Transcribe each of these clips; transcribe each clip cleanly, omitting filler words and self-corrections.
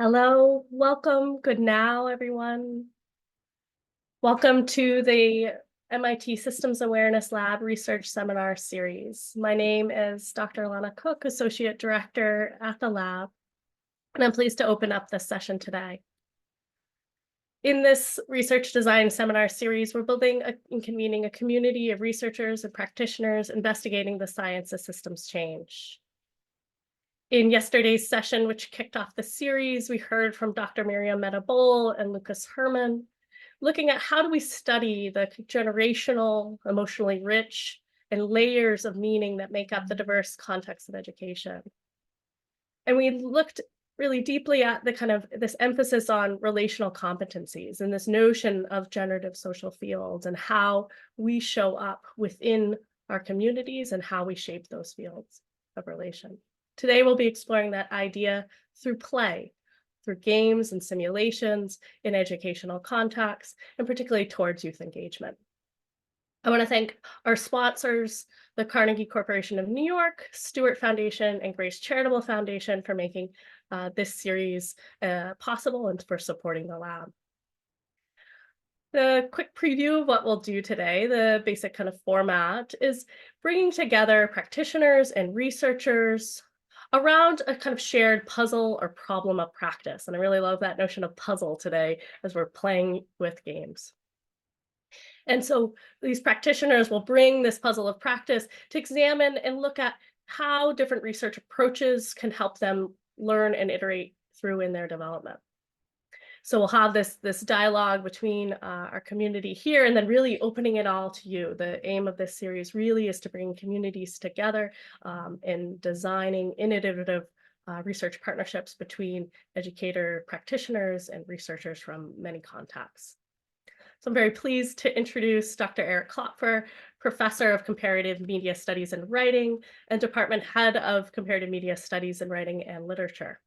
Hello, welcome, good now, everyone. Welcome to the MIT Systems Awareness Lab Research Seminar Series. My name is Dr. Lana Cook, Associate Director at the lab, and I'm pleased to open up this session today. In this research design seminar series, we're building and convening a community of researchers and practitioners investigating the science of systems change. In yesterday's session, which kicked off the series, we heard from Dr. Miriam Boell and Lucas Herman, looking at how do we study the generational, emotionally rich, and layers of meaning that make up the diverse context of education. And we looked really deeply at the kind of this emphasis on relational competencies and this notion of generative social fields and how we show up within our communities and how we shape those fields of relation. Today, we'll be exploring that idea through play, through games and simulations in educational contexts, and particularly towards youth engagement. I want to thank our sponsors, the Carnegie Corporation of New York, Stewart Foundation, and Grace Charitable Foundation for making this series possible and for supporting the lab. The quick preview of what we'll do today, the basic kind of format, is bringing together practitioners and researchers around a kind of shared puzzle or problem of practice. And I really love that notion of puzzle today as we're playing with games. And so these practitioners will bring this puzzle of practice to examine and look at how different research approaches can help them learn and iterate through in their development. So we'll have this dialogue between our community here and then really opening it all to you. The aim of this series really is to bring communities together in designing innovative research partnerships between educator practitioners and researchers from many contexts. So I'm very pleased to introduce Dr. Eric Klopfer, Professor of Comparative Media Studies and Writing and Department Head of Comparative Media Studies in Writing and Literature.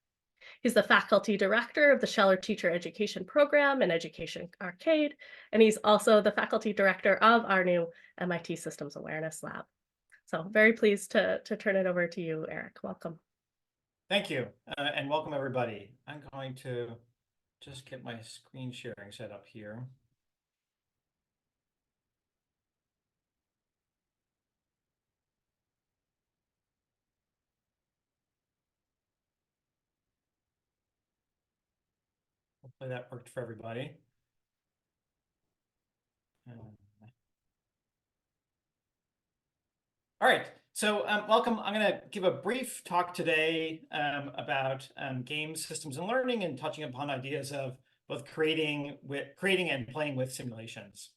He's the faculty director of the Scheller Teacher Education Program and Education Arcade, and he's also the faculty director of our new MIT Systems Awareness Lab. So very pleased to turn it over to you, Eric. Welcome. Thank you, and welcome everybody. I'm going to just get my screen sharing set up here. Hopefully that worked for everybody. All right, so welcome. I'm going to give a brief talk today about game systems and learning and touching upon ideas of both creating and playing with simulations.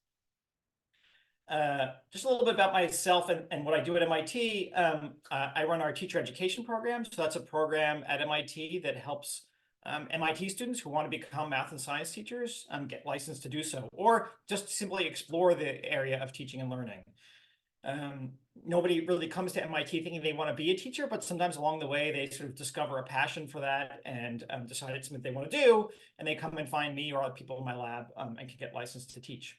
Just a little bit about myself and what I do at MIT. I run our teacher education program. So that's a program at MIT that helps MIT students who want to become math and science teachers get licensed to do so, or just simply explore the area of teaching and learning. Nobody really comes to MIT thinking they want to be a teacher, but sometimes along the way they sort of discover a passion for that and decide it's something they want to do, and they come and find me or other people in my lab and can get licensed to teach.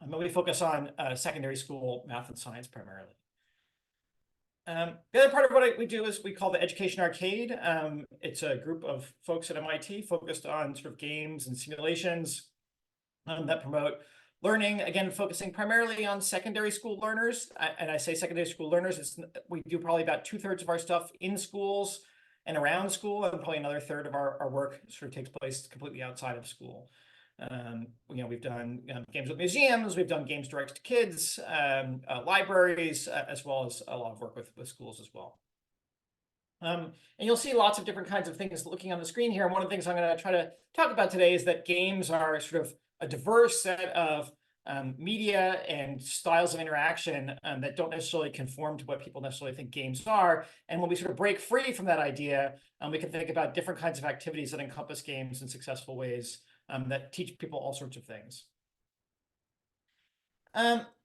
But we focus on secondary school math and science primarily. The other part of what we do is we call the Education Arcade. It's a group of folks at MIT focused on sort of games and simulations that promote learning, again, focusing primarily on secondary school learners. And I say secondary school learners, we do probably about 2/3 of our stuff in schools and around school, and probably another third of our work sort of takes place completely outside of school. We've done games with museums, we've done games direct to kids, libraries, as well as a lot of work with schools as well. And you'll see lots of different kinds of things looking on the screen here. And one of the things I'm going to try to talk about today is that games are sort of a diverse set of media and styles of interaction that don't necessarily conform to what people necessarily think games are. And when we sort of break free from that idea, we can think about different kinds of activities that encompass games in successful ways that teach people all sorts of things.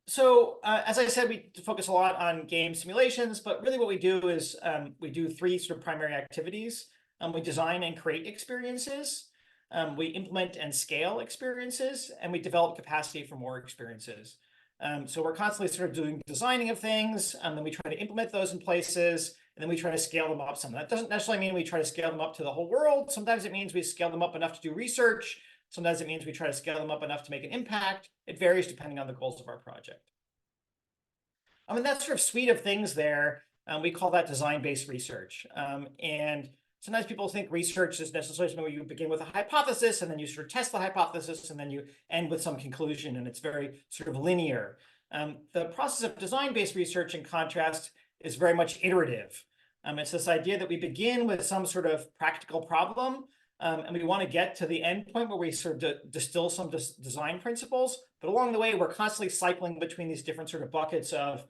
So as I said, we focus a lot on game simulations, but really what we do is we do three sort of primary activities. We design and create experiences. We implement and scale experiences, and we develop capacity for more experiences. So we're constantly sort of doing designing of things, and then we try to implement those in places, and then we try to scale them up some. That doesn't necessarily mean we try to scale them up to the whole world. Sometimes it means we scale them up enough to do research. Sometimes it means we try to scale them up enough to make an impact. It varies depending on the goals of our project. I mean, that sort of suite of things there, we call that design-based research. And sometimes people think research is necessarily where you begin with a hypothesis and then you sort of test the hypothesis and then you end with some conclusion, and it's very sort of linear. The process of design-based research, in contrast, is very much iterative. It's this idea that we begin with some sort of practical problem, and we want to get to the end point where we sort of distill some design principles. But along the way, we're constantly cycling between these different sort of buckets of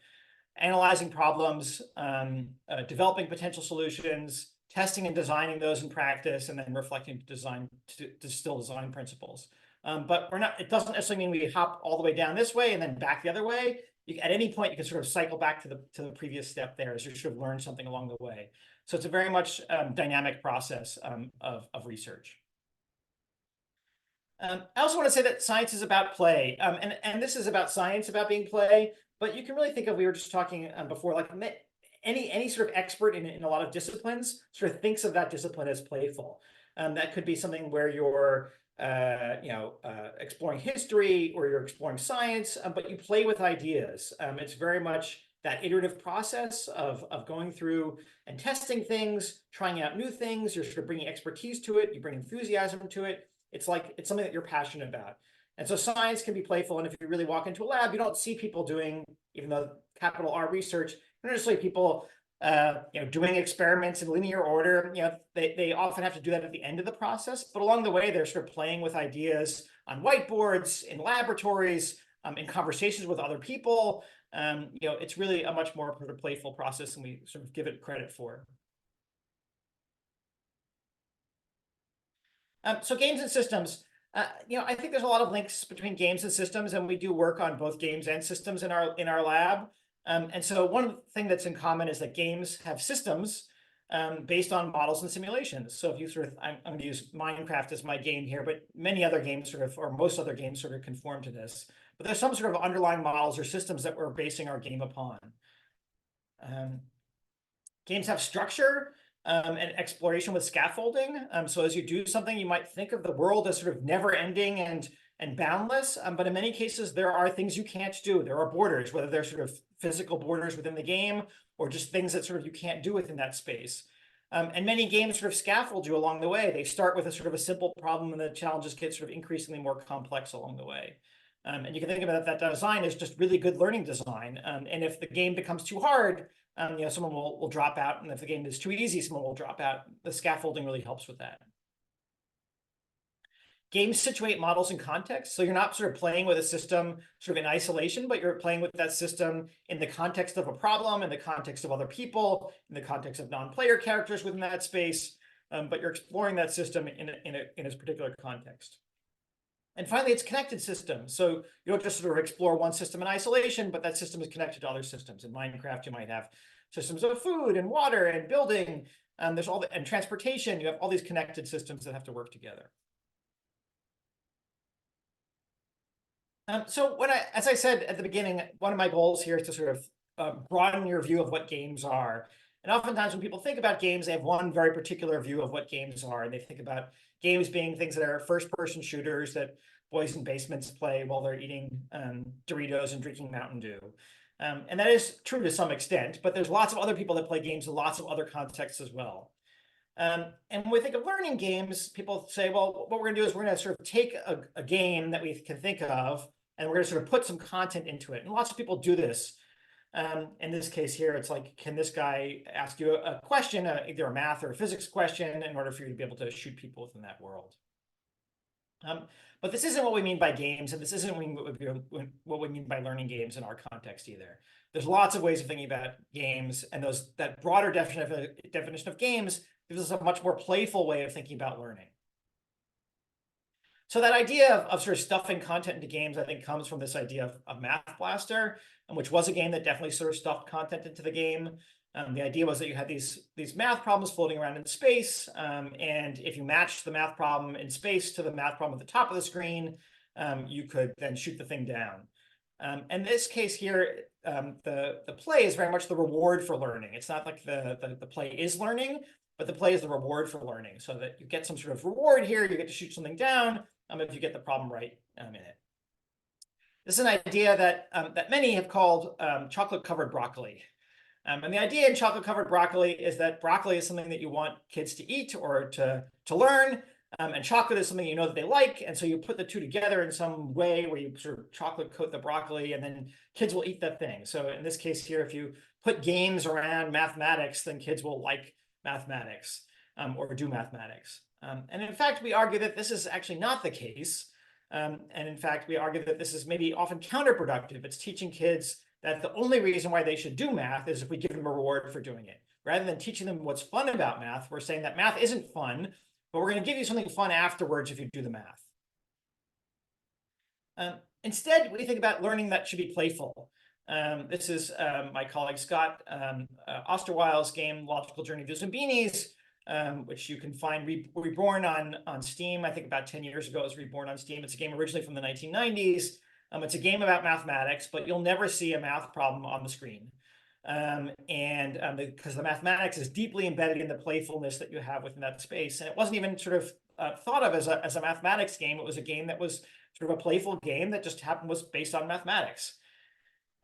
analyzing problems, developing potential solutions, testing and designing those in practice, and then reflecting to distill design principles. But it doesn't necessarily mean we hop all the way down this way and then back the other way. At any point, you can sort of cycle back to the previous step there as you sort of learn something along the way. So it's a very much dynamic process of research. I also want to say that science is about play, and this is about science, about being play. But you can really think of, we were just talking before, like any sort of expert in a lot of disciplines sort of thinks of that discipline as playful. That could be something where you're exploring history or you're exploring science, but you play with ideas. It's very much that iterative process of going through and testing things, trying out new things. You're sort of bringing expertise to it. You bring enthusiasm to it. It's something that you're passionate about. And so science can be playful. And if you really walk into a lab, you don't see people doing, even though capital R research, not necessarily people doing experiments in linear order. They often have to do that at the end of the process, but along the way, they're sort of playing with ideas on whiteboards, in laboratories, in conversations with other people. It's really a much more sort of playful process than we sort of give it credit for. So games and systems. I think there's a lot of links between games and systems, and we do work on both games and systems in our lab. And so one thing that's in common is that games have systems based on models and simulations. So if you I'm going to use Minecraft as my game here, but many other games or most other games sort of conform to this. But there's some sort of underlying models or systems that we're basing our game upon. Games have structure and exploration with scaffolding. So as you do something, you might think of the world as sort of never ending and boundless. But in many cases, there are things you can't do. There are borders, whether they're sort of physical borders within the game or just things that sort of you can't do within that space. And many games sort of scaffold you along the way. They start with a sort of a simple problem, and the challenges get sort of increasingly more complex along the way. And you can think about that design as just really good learning design. And if the game becomes too hard, someone will drop out. And if the game is too easy, someone will drop out. The scaffolding really helps with that. Games situate models in context. So you're not sort of playing with a system sort of in isolation, but you're playing with that system in the context of a problem, in the context of other people, in the context of non-player characters within that space. But you're exploring that system in a particular context. And finally, it's connected systems. So you don't just sort of explore one system in isolation, but that system is connected to other systems. In Minecraft, you might have systems of food and water and building. And transportation. You have all these connected systems that have to work together. So as I said at the beginning, one of my goals here is to sort of broaden your view of what games are. And oftentimes when people think about games, they have one very particular view of what games are. And they think about games being things that are first-person shooters that boys in basements play while they're eating Doritos and drinking Mountain Dew. And that is true to some extent, but there's lots of other people that play games in lots of other contexts as well. And when we think of learning games, people say, well, what we're going to do is we're going to sort of take a game that we can think of, and we're going to sort of put some content into it. And lots of people do this. In this case here, it's like, can this guy ask you a question, either a math or a physics question, in order for you to be able to shoot people within that world? But this isn't what we mean by games, and this isn't what we mean by learning games in our context either. There's lots of ways of thinking about games, and that broader definition of games gives us a much more playful way of thinking about learning. So that idea of sort of stuffing content into games, I think, comes from this idea of Math Blaster, which was a game that definitely sort of stuffed content into the game. The idea was that you had these math problems floating around in space, and if you matched the math problem in space to the math problem at the top of the screen, you could then shoot the thing down. In this case here, the play is very much the reward for learning. It's not like the play is learning, but the play is the reward for learning, so that you get some sort of reward here. You get to shoot something down if you get the problem right in it. This is an idea that many have called chocolate-covered broccoli. And the idea in chocolate-covered broccoli is that broccoli is something that you want kids to eat or to learn, and chocolate is something you know that they like, and so you put the two together in some way where you sort of chocolate coat the broccoli, and then kids will eat that thing. So in this case here, if you put games around mathematics, then kids will like mathematics or do mathematics. And in fact, we argue that this is actually not the case. And in fact, we argue that this is maybe often counterproductive. It's teaching kids that the only reason why they should do math is if we give them a reward for doing it. Rather than teaching them what's fun about math, we're saying that math isn't fun, but we're going to give you something fun afterwards if you do the math. Instead, we think about learning that should be playful. This is my colleague Scott Osterweil's game, Logical Journey to Zumbinis, which you can find reborn on Steam. I think about 10 years ago it was reborn on Steam. It's a game originally from the 1990s. It's a game about mathematics, but you'll never see a math problem on the screen. Because the mathematics is deeply embedded in the playfulness that you have within that space. And it wasn't even sort of thought of as a mathematics game. It was a game that was sort of a playful game that just was based on mathematics.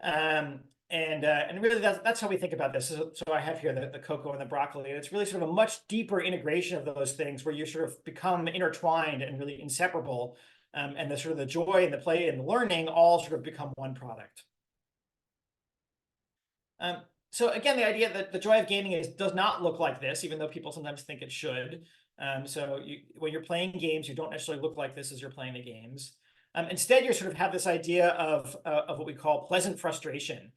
And really that's how we think about this. So I have here the cocoa and the broccoli, and it's really sort of a much deeper integration of those things where you sort of become intertwined and really inseparable. And the sort of the joy and the play and the learning all sort of become one product. So again, the idea that the joy of gaming does not look like this, even though people sometimes think it should. When you're playing games, you don't necessarily look like this as you're playing the games. Instead, you sort of have this idea of what we call pleasant frustration,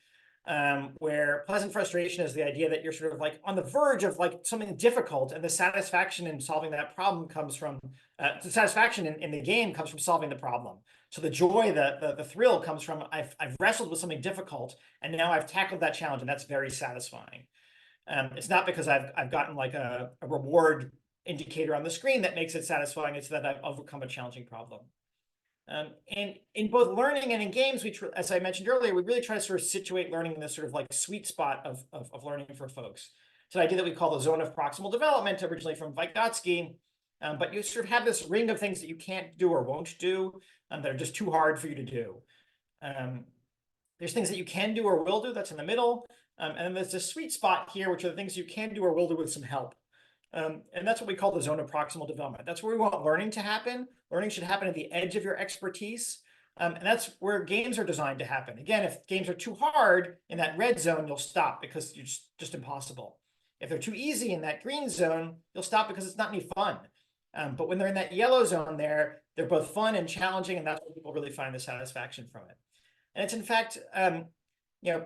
where pleasant frustration is the idea that you're sort of like on the verge of like something difficult, and the satisfaction in solving that problem comes from the satisfaction in the game comes from solving the problem. So the joy, the thrill comes from I've wrestled with something difficult, and now I've tackled that challenge, and that's very satisfying. It's not because I've gotten like a reward indicator on the screen that makes it satisfying. It's that I've overcome a challenging problem. And in both learning and in games, as I mentioned earlier, we really try to sort of situate learning in this sort of like sweet spot of learning for folks. It's an idea that we call the zone of proximal development, originally from Vygotsky. But you sort of have this ring of things that you can't do or won't do that are just too hard for you to do. There's things that you can do or will do, that's in the middle. And then there's this sweet spot here, which are the things you can do or will do with some help. And that's what we call the zone of proximal development. That's where we want learning to happen. Learning should happen at the edge of your expertise. And that's where games are designed to happen. Again, if games are too hard in that red zone, you'll stop because it's just impossible. If they're too easy in that green zone, you'll stop because it's not any fun. But when they're in that yellow zone there, they're both fun and challenging, and that's where people really find the satisfaction from it. And it's in fact,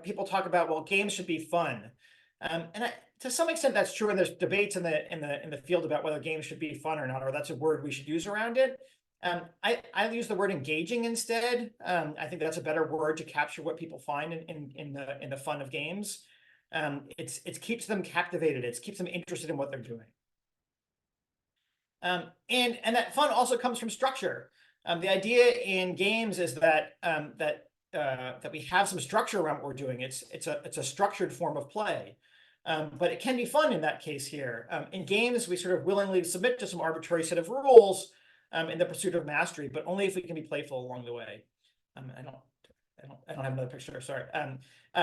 people talk about, well, games should be fun. To some extent, that's true, and there's debates in the field about whether games should be fun or not, or that's a word we should use around it. I use the word engaging instead. I think that's a better word to capture what people find in the fun of games. It keeps them captivated. It keeps them interested in what they're doing. And that fun also comes from structure. The idea in games is that we have some structure around what we're doing. It's a structured form of play. But it can be fun in that case here. In games, we sort of willingly submit to some arbitrary set of rules in the pursuit of mastery, but only if we can be playful along the way. I don't have another picture, sorry.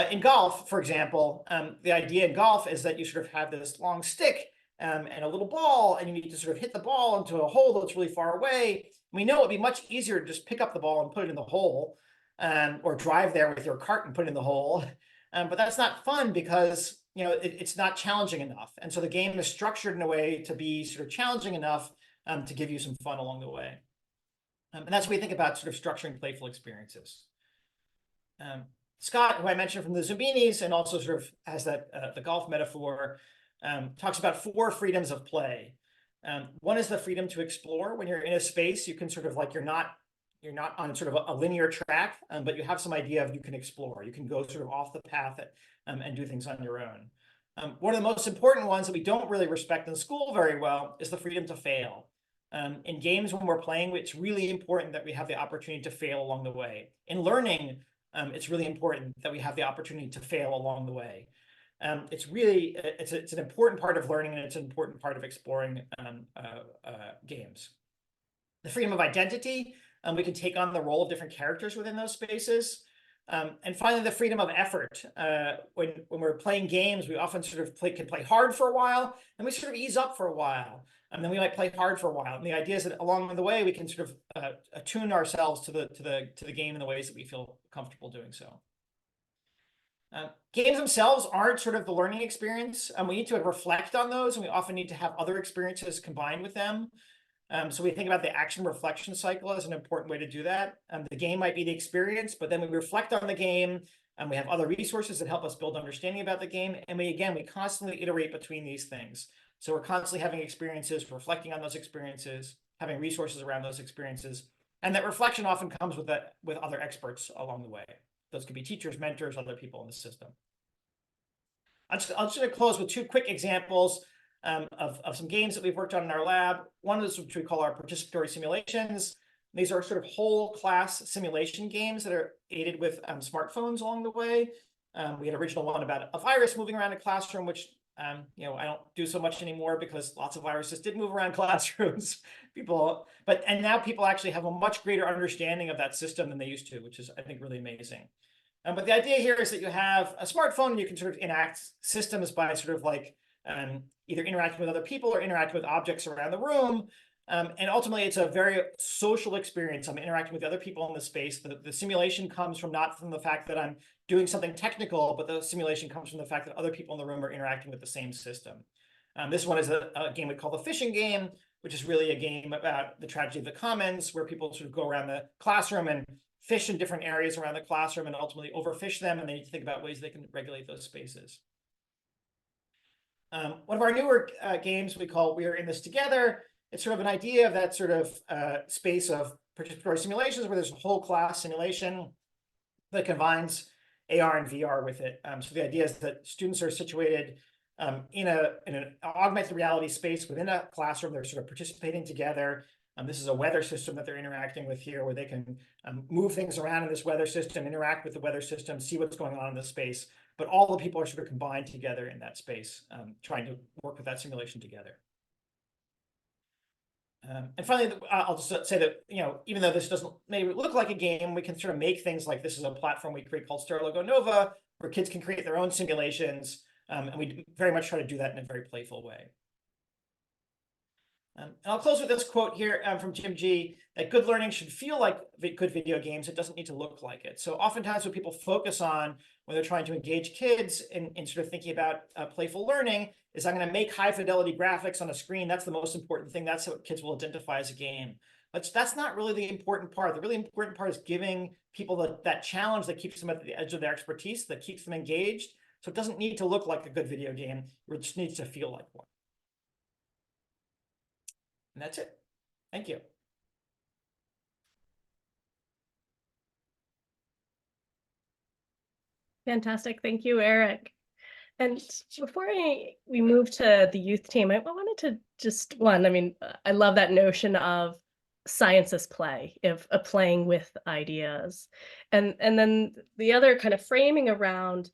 In golf, for example, the idea in golf is that you sort of have this long stick and a little ball, and you need to sort of hit the ball into a hole that's really far away. We know it'd be much easier to just pick up the ball and put it in the hole, or drive there with your cart and put it in the hole. But that's not fun because it's not challenging enough. And so the game is structured in a way to be sort of challenging enough to give you some fun along the way. And that's what we think about sort of structuring playful experiences. Scott, who I mentioned from the Zumbinis, and also sort of has that the golf metaphor, talks about 4 freedoms of play. One is the freedom to explore. When you're in a space, you can sort of like, you're not on sort of a linear track, but you have some idea of you can explore. You can go sort of off the path and do things on your own. One of the most important ones that we don't really respect in school very well is the freedom to fail. In games, when we're playing, it's really important that we have the opportunity to fail along the way. In learning, it's really important that we have the opportunity to fail along the way. It's really, it's an important part of learning, and it's an important part of exploring games. The freedom of identity, we can take on the role of different characters within those spaces. And finally, the freedom of effort. When we're playing games, we often sort of can play hard for a while, and we sort of ease up for a while, and then we might play hard for a while. And the idea is that along the way, we can sort of attune ourselves to the game in the ways that we feel comfortable doing so. Games themselves aren't sort of the learning experience. We need to reflect on those, and we often need to have other experiences combined with them. So we think about the action reflection cycle as an important way to do that. The game might be the experience, but then we reflect on the game, and we have other resources that help us build understanding about the game. And we constantly iterate between these things. So we're constantly having experiences, reflecting on those experiences, having resources around those experiences. And that reflection often comes with other experts along the way. Those could be teachers, mentors, other people in the system. I'm just going to close with two quick examples of some games that we've worked on in our lab. One is which we call our participatory simulations. These are sort of whole class simulation games that are aided with smartphones along the way. We had an original one about a virus moving around a classroom, which I don't do so much anymore because lots of viruses did move around classrooms. And now people actually have a much greater understanding of that system than they used to, which is, I think, really amazing. But the idea here is that you have a smartphone and you can sort of enact systems by sort of like either interacting with other people or interacting with objects around the room. And ultimately, it's a very social experience. I'm interacting with other people in the space. The simulation comes not from the fact that I'm doing something technical, but the simulation comes from the fact that other people in the room are interacting with the same system. This one is a game we call the fishing game, which is really a game about the tragedy of the commons, where people sort of go around the classroom and fish in different areas around the classroom and ultimately overfish them, and they need to think about ways they can regulate those spaces. One of our newer games we call We Are In This Together. It's sort of an idea of that sort of space of participatory simulations where there's a whole class simulation that combines AR and VR with it. So the idea is that students are situated in an augmented reality space within a classroom. They're sort of participating together. This is a weather system that they're interacting with here, where they can move things around in this weather system, interact with the weather system, see what's going on in the space. But all the people are sort of combined together in that space, trying to work with that simulation together. And finally, I'll just say that, even though this doesn't maybe look like a game, we can sort of make things like this is a platform we create called Sterlogo Nova, where kids can create their own simulations. And we very much try to do that in a very playful way. And I'll close with this quote here from Jim G, that good learning should feel like good video games. It doesn't need to look like it. So oftentimes what people focus on when they're trying to engage kids in sort of thinking about playful learning is I'm going to make high fidelity graphics on a screen. That's the most important thing. That's what kids will identify as a game. But that's not really the important part. The really important part is giving people that challenge that keeps them at the edge of their expertise, that keeps them engaged. So it doesn't need to look like a good video game. It just needs to feel like one. And that's it. Thank you. Fantastic. Thank you, Eric. And before we move to the youth team, I wanted to just I love that notion of science as play, of playing with ideas. And then the other kind of framing around,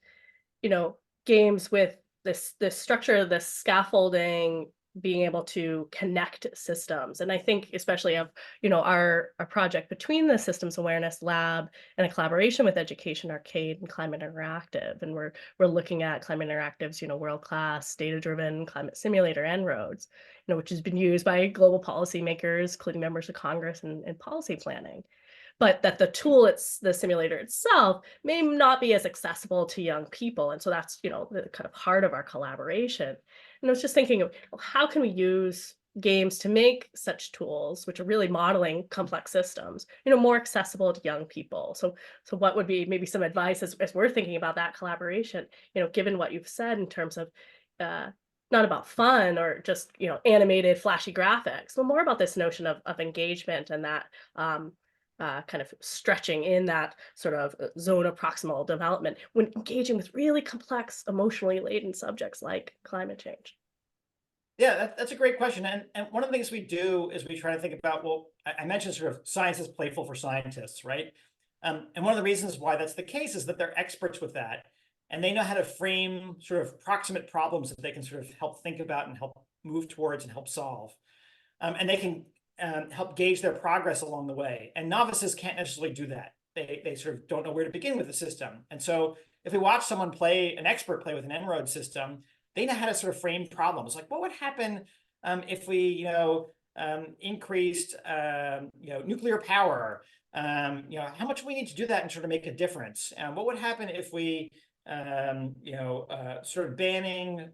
games with this structure, this scaffolding, being able to connect systems. And I think especially of, our project between the Systems Awareness Lab and a collaboration with Education Arcade and Climate Interactive. And we're looking at Climate Interactive's, world-class data-driven climate simulator En-ROADS, which has been used by global policymakers, including members of Congress and policy planning. But that the tool, the simulator itself, may not be as accessible to young people. And so that's, the kind of heart of our collaboration. And I was just thinking of how can we use games to make such tools, which are really modeling complex systems, more accessible to young people. So what would be maybe some advice as we're thinking about that collaboration, given what you've said in terms of not about fun or just, animated flashy graphics, but more about this notion of engagement and that kind of stretching in that sort of zone of proximal development when engaging with really complex, emotionally laden subjects like climate change? Yeah, that's a great question. And one of the things we do is we try to think about, well, I mentioned sort of science is playful for scientists, right? And one of the reasons why that's the case is that they're experts with that, and they know how to frame sort of proximate problems that they can sort of help think about and help move towards and help solve. And they can help gauge their progress along the way. And novices can't necessarily do that. They sort of don't know where to begin with the system. And so if we watch someone play, an expert play with an En-ROAD system, they know how to sort of frame problems. Like, what would happen if we, increased, nuclear power? How much we need to do that and sort of make a difference? What would happen if we, sort of banning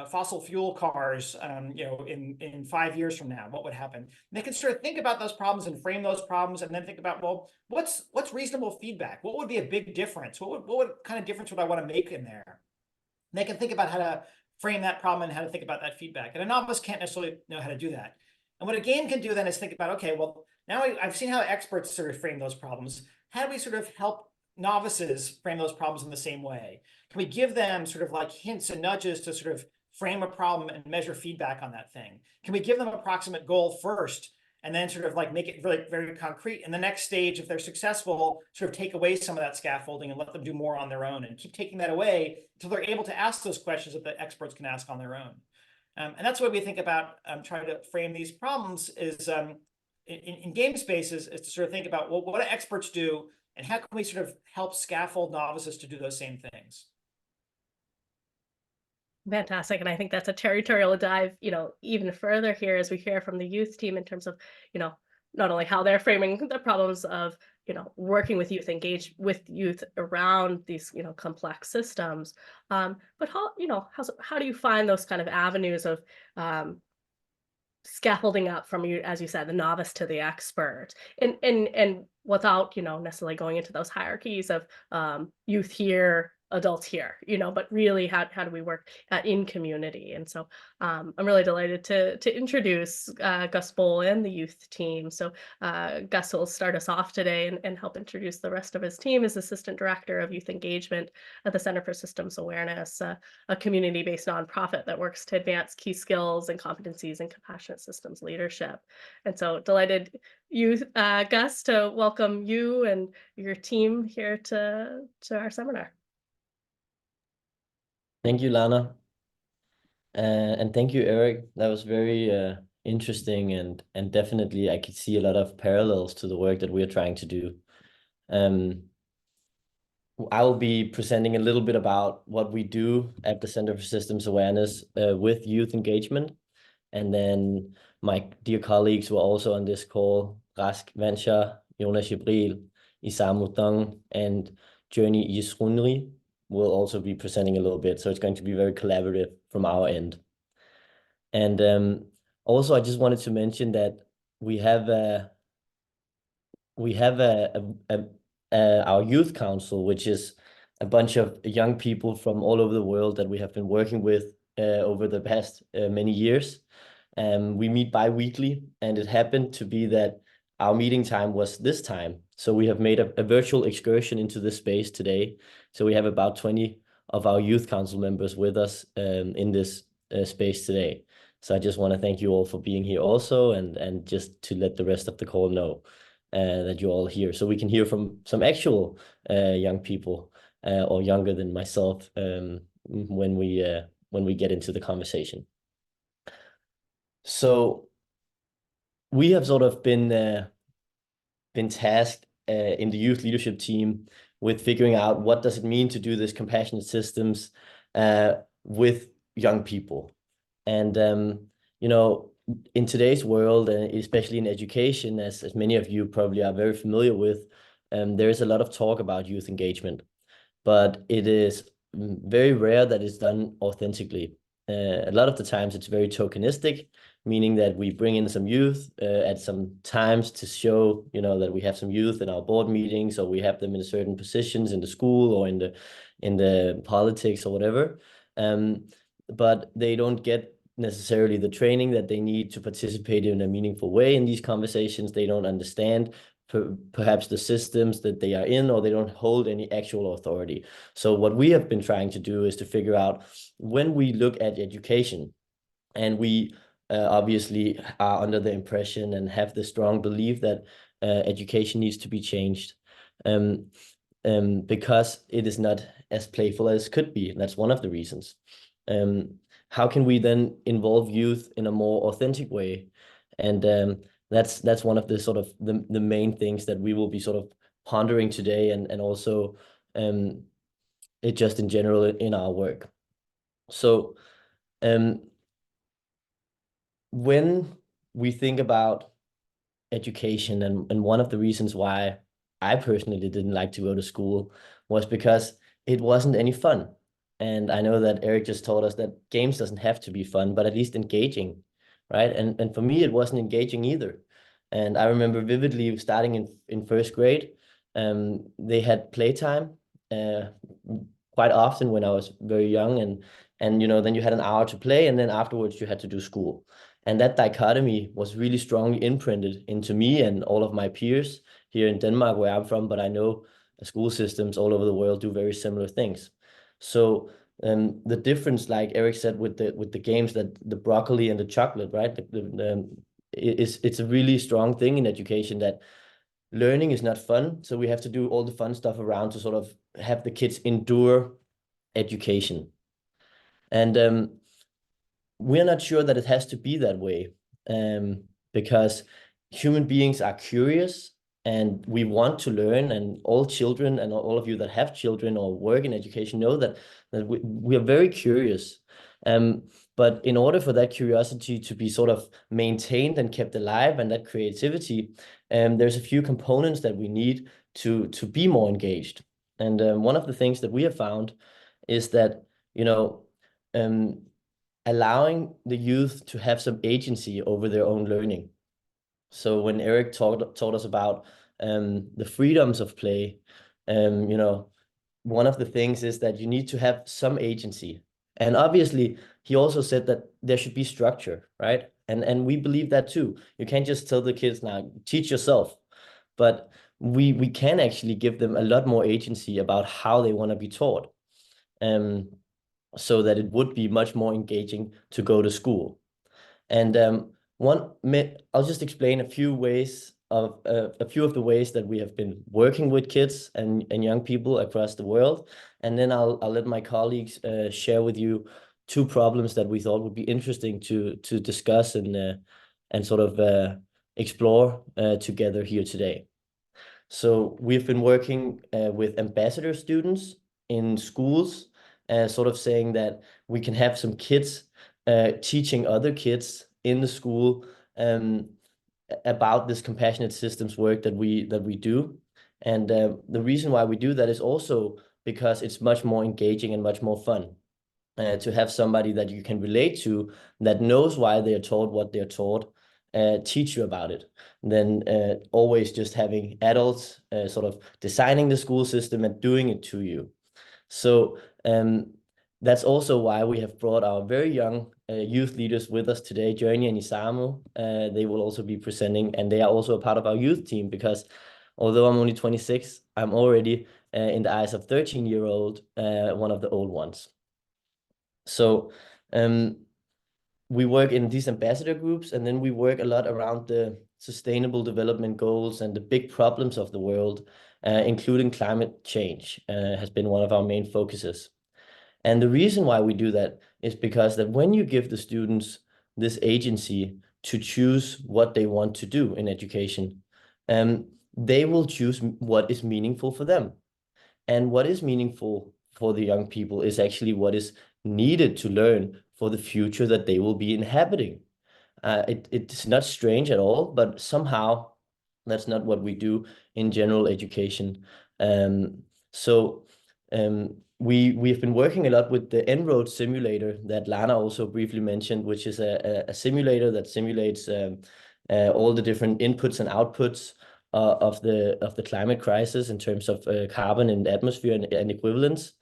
fossil fuel cars, in 5 years from now? What would happen? And they can sort of think about those problems and frame those problems, and then think about, well, what's reasonable feedback? What would be a big difference? What kind of difference would I want to make in there? And they can think about how to frame that problem and how to think about that feedback. And a novice can't necessarily know how to do that. And what a game can do then is think about, okay, well, now I've seen how experts sort of frame those problems. How do we sort of help novices frame those problems in the same way? Can we give them sort of like hints and nudges to sort of frame a problem and measure feedback on that thing? Can we give them an approximate goal first and then sort of like make it really very concrete? And the next stage, if they're successful, sort of take away some of that scaffolding and let them do more on their own, and keep taking that away until they're able to ask those questions that the experts can ask on their own. And that's the way we think about trying to frame these problems is in game spaces, is to sort of think about, well, what do experts do, and how can we sort of help scaffold novices to do those same things? Fantastic. And I think that's a territorial dive, even further here as we hear from the youth team in terms of, not only how they're framing the problems of, working with youth, engage with youth around these, complex systems. But how do you find those kind of avenues of scaffolding up from you, as you said, the novice to the expert, and without, necessarily going into those hierarchies of youth here, adults here, but really how do we work in community? And so I'm really delighted to introduce Gus Boell and the youth team. So Gus will start us off today and help introduce the rest of his team as Assistant Director of Youth Engagement at the Center for Systems Awareness, a community-based nonprofit that works to advance key skills and competencies in compassionate systems leadership. And so delighted, Gus, to welcome you and your team here to our seminar. Thank you, Lana. And thank you, Eric. That was very interesting, and definitely I could see a lot of parallels to the work that we are trying to do. I will be presenting a little bit about what we do at the Center for Systems Awareness with youth engagement. And then my dear colleagues who are also on this call, Rask Vansha, Jonas Jibril, Isamu Tang, and Journey Yisrunri, will also be presenting a little bit. So it's going to be very collaborative from our end. And also, I just wanted to mention that we have our youth council, which is a bunch of young people from all over the world that we have been working with over the past many years. We meet bi-weekly, and it happened to be that our meeting time was this time. So we have made a virtual excursion into this space today. So we have about 20 of our youth council members with us in this space today. So I just want to thank you all for being here also, and just to let the rest of the call know that you're all here, so we can hear from some actual young people or younger than myself when we get into the conversation. So we have sort of been tasked in the youth leadership team with figuring out what does it mean to do this compassionate systems with young people. And in today's world, and especially in education, as many of you probably are very familiar with, there is a lot of talk about youth engagement, but it is very rare that it's done authentically. A lot of the times it's very tokenistic, meaning that we bring in some youth at some times to show, that we have some youth in our board meetings, or we have them in certain positions in the school or in the politics or whatever. But they don't get necessarily the training that they need to participate in a meaningful way in these conversations. They don't understand perhaps the systems that they are in, or they don't hold any actual authority. So what we have been trying to do is to figure out, when we look at education, and we obviously are under the impression and have the strong belief that education needs to be changed, because it is not as playful as it could be. That's one of the reasons. How can we then involve youth in a more authentic way? And that's one of the sort of the main things that we will be sort of pondering today, and also it just in general in our work. So when we think about education, and one of the reasons why I personally didn't like to go to school was because it wasn't any fun. And I know that Eric just told us that games doesn't have to be fun, but at least engaging, right? And for me, it wasn't engaging either. And I remember vividly starting in first grade, they had playtime quite often when I was very young, and then you had an hour to play, and then afterwards you had to do school. And that dichotomy was really strongly imprinted into me and all of my peers here in Denmark, where I'm from, but I know school systems all over the world do very similar things. So the difference, like Eric said, with the games, that the broccoli and the chocolate, right? It's a really strong thing in education, that learning is not fun. So we have to do all the fun stuff around to sort of have the kids endure education. And we're not sure that it has to be that way, because human beings are curious and we want to learn, and all children and all of you that have children or work in education know that we are very curious. But in order for that curiosity to be sort of maintained and kept alive, and that creativity, there's a few components that we need to be more engaged. And one of the things that we have found is that, allowing the youth to have some agency over their own learning. So when Eric told us about the freedoms of play, one of the things is that you need to have some agency. And obviously, he also said that there should be structure, right? And we believe that too. You can't just tell the kids, now teach yourself. But we can actually give them a lot more agency about how they want to be taught. So that it would be much more engaging to go to school. And I'll just explain a few of the ways that we have been working with kids and young people across the world, and then I'll let my colleagues share with you two problems that we thought would be interesting to discuss and sort of explore together here today. So we've been working with ambassador students in schools, sort of saying that we can have some kids teaching other kids in the school about this compassionate systems work that we do. And the reason why we do that is also because it's much more engaging and much more fun to have somebody that you can relate to, that knows why they're taught what they're taught, teach you about it, than always just having adults sort of designing the school system and doing it to you. So that's also why we have brought our very young youth leaders with us today, Journey and Isamu. They will also be presenting, and they are also a part of our youth team, because although I'm only 26, I'm already, in the eyes of 13-year-old, one of the old ones. So we work in these ambassador groups, and then we work a lot around the sustainable development goals and the big problems of the world, including climate change, has been one of our main focuses. And the reason why we do that is because that when you give the students this agency to choose what they want to do in education, they will choose what is meaningful for them. And what is meaningful for the young people is actually what is needed to learn for the future that they will be inhabiting. It's not strange at all, but somehow that's not what we do in general education. We've been working a lot with the En-ROAD simulator that Lana also briefly mentioned, which is a simulator that simulates all the different inputs and outputs of the climate crisis in terms of carbon in the atmosphere and equivalents.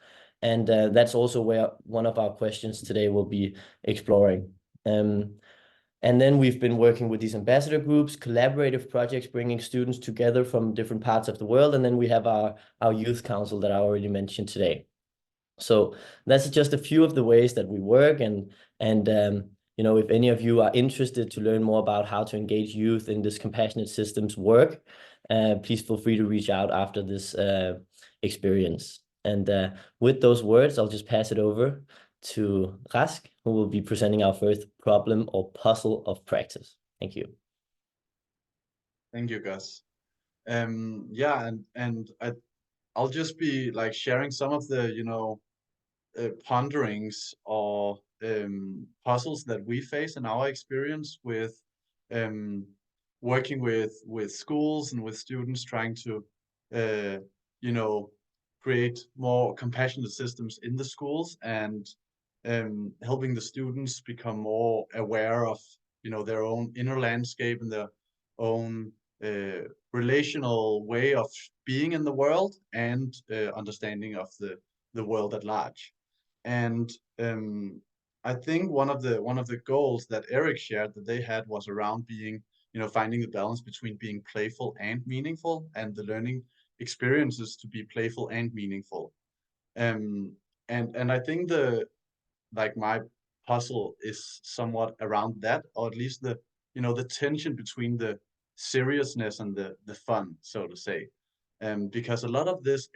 And that's also where one of our questions today will be exploring. And then we've been working with these ambassador groups, collaborative projects, bringing students together from different parts of the world. And then we have our youth council that I already mentioned today. So that's just a few of the ways that we work. And if any of you are interested to learn more about how to engage youth in this compassionate systems work, please feel free to reach out after this experience. And with those words, I'll just pass it over to Rask, who will be presenting our first problem or puzzle of practice. Thank you. Thank you, Gus. Yeah, and I'll just be like sharing some of the, ponderings or puzzles that we face in our experience with working with schools and with students trying to, create more compassionate systems in the schools, and helping the students become more aware of, their own inner landscape and their own relational way of being in the world, and understanding of the world at large. And I think one of the goals that Eric shared that they had was around being, finding the balance between being playful and meaningful, and the learning experiences to be playful and meaningful. And I think my puzzle is somewhat around that, or at least the tension between the seriousness and the fun, so to say. Because a lot of this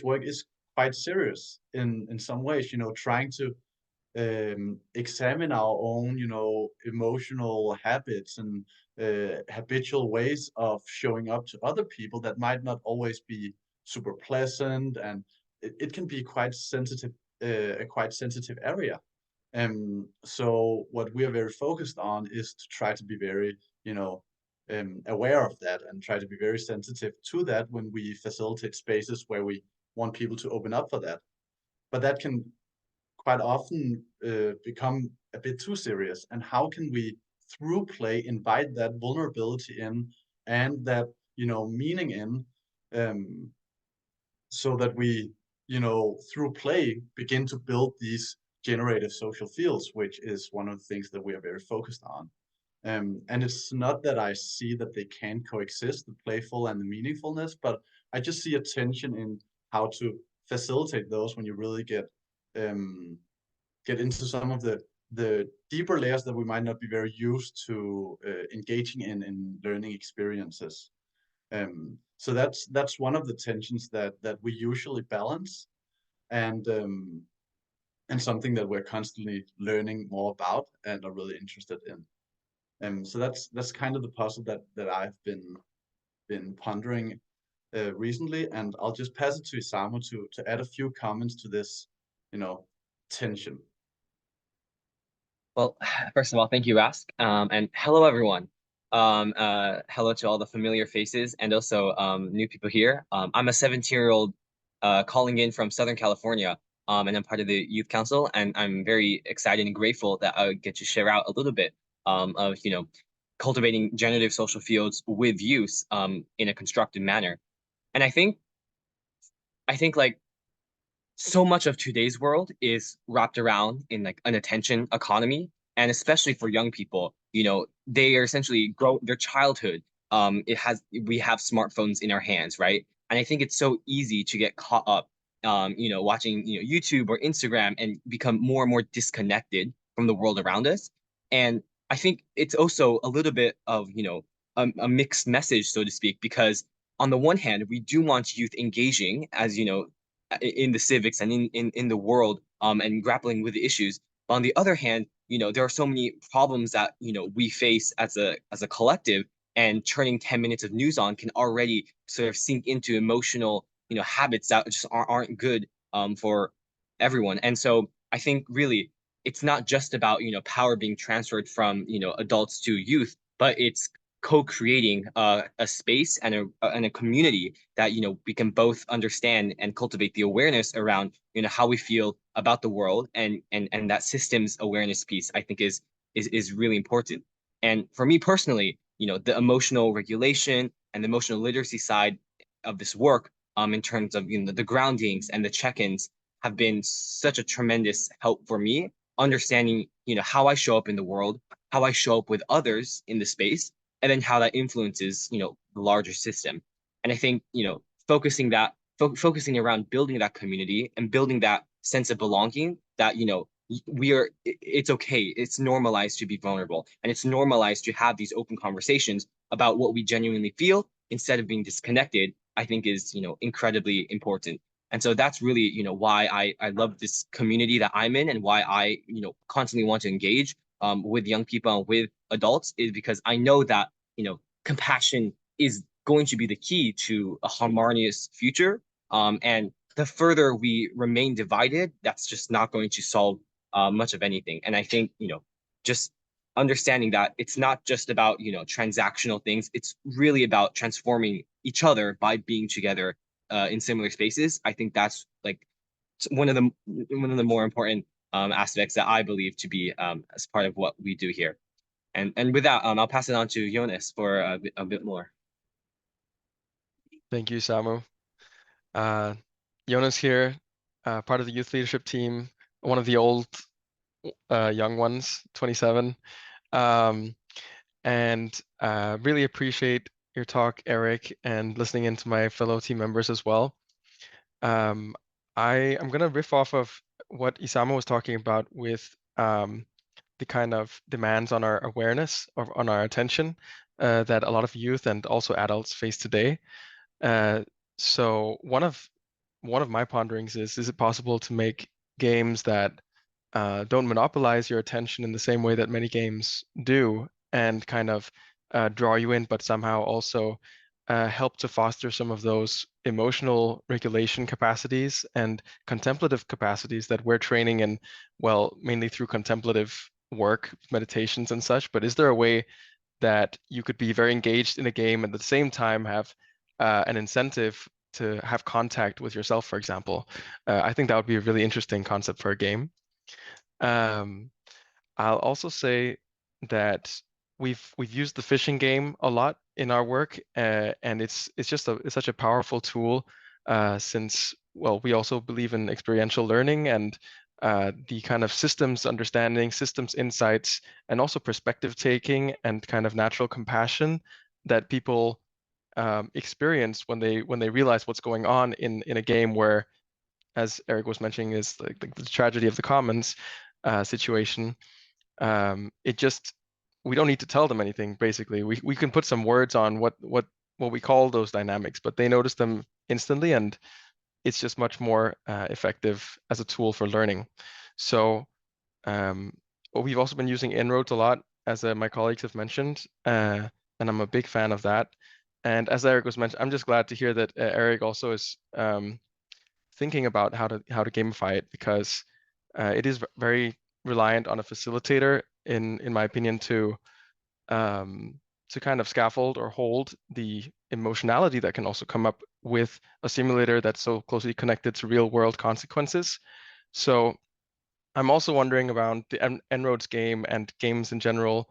work is quite serious in some ways, trying to examine our own, emotional habits and habitual ways of showing up to other people that might not always be super pleasant, and it can be quite sensitive, a quite sensitive area. So what we are very focused on is to try to be very, aware of that, and try to be very sensitive to that when we facilitate spaces where we want people to open up for that. But that can quite often become a bit too serious. And how can we, through play, invite that vulnerability in, and that, meaning in, so that we, through play, begin to build these generative social fields, which is one of the things that we are very focused on. And it's not that I see that they can coexist, the playful and the meaningfulness, but I just see a tension in how to facilitate those when you really get into some of the deeper layers that we might not be very used to engaging in learning experiences. So that's one of the tensions that we usually balance, and something that we're constantly learning more about and are really interested in. So that's kind of the puzzle that I've been pondering recently, and I'll just pass it to Isamu to add a few comments to this, tension. Well, first of all, thank you, Rask. And hello, everyone. Hello to all the familiar faces, and also new people here. I'm a 17-year-old calling in from Southern California, and I'm part of the Youth Council, and I'm very excited and grateful that I get to share out a little bit of, cultivating generative social fields with use in a constructive manner. And I think like so much of today's world is wrapped around in like an attention economy, and especially for young people, they are essentially grow their childhood. We have smartphones in our hands, right? And I think it's so easy to get caught up, watching, YouTube or Instagram, and become more and more disconnected from the world around us. And I think it's also a little bit of, a mixed message, so to speak, because on the one hand, we do want youth engaging, as in the civics and in the world, and grappling with the issues. But on the other hand, there are so many problems that we face as a collective, and turning 10 minutes of news on can already sort of sink into emotional habits that just aren't good for everyone. And so I think really it's not just about power being transferred from adults to youth, but it's co-creating a space and a community that we can both understand and cultivate the awareness around how we feel about the world, and that systems awareness piece, I think, is really important. And for me personally, the emotional regulation and the emotional literacy side of this work, in terms of the groundings and the check-ins, have been such a tremendous help for me, understanding how I show up in the world, how I show up with others in the space, and then how that influences the larger system. And I think focusing around building that community and building that sense of belonging, that it's okay, it's normalized to be vulnerable, and it's normalized to have these open conversations about what we genuinely feel instead of being disconnected, I think is, incredibly important. And so that's really, why I love this community that I'm in, and why I, constantly want to engage with young people and with adults, is because I know that, compassion is going to be the key to a harmonious future. And the further we remain divided, that's just not going to solve much of anything. And I think, just understanding that it's not just about, transactional things. It's really about transforming each other by being together in similar spaces. I think that's like one of the more important aspects that I believe to be as part of what we do here. And with that, I'll pass it on to Jonas for a bit more. Thank you, Samu. Jonas here, part of the youth leadership team, one of the old young ones, 27. And really appreciate your talk, Eric, and listening into my fellow team members as well. I am going to riff off of what Isamu was talking about with the kind of demands on our awareness, or on our attention, that a lot of youth and also adults face today. So one of my ponderings is it possible to make games that don't monopolize your attention in the same way that many games do, and kind of draw you in, but somehow also help to foster some of those emotional regulation capacities and contemplative capacities that we're training in, well, mainly through contemplative work, meditations and such. But is there a way that you could be very engaged in a game and at the same time have an incentive to have contact with yourself, for example? I think that would be a really interesting concept for a game. I'll also say that we've used the fishing game a lot in our work, and it's just it's such a powerful tool, since, well, we also believe in experiential learning and the kind of systems understanding, systems insights, and also perspective taking and kind of natural compassion that people experience when they realize what's going on in a game where, as Eric was mentioning, is like the tragedy of the commons situation. It just, we don't need to tell them anything. Basically, we can put some words on what we call those dynamics, but they notice them instantly, and it's just much more effective as a tool for learning. So we've also been using En-ROADS a lot, as my colleagues have mentioned, and I'm a big fan of that. And as Eric was mentioned, I'm just glad to hear that Eric also is thinking about how to gamify it, because it is very reliant on a facilitator, in my opinion, to kind of scaffold or hold the emotionality that can also come up with a simulator that's so closely connected to real world consequences. So I'm also wondering about the En-ROADS game and games in general.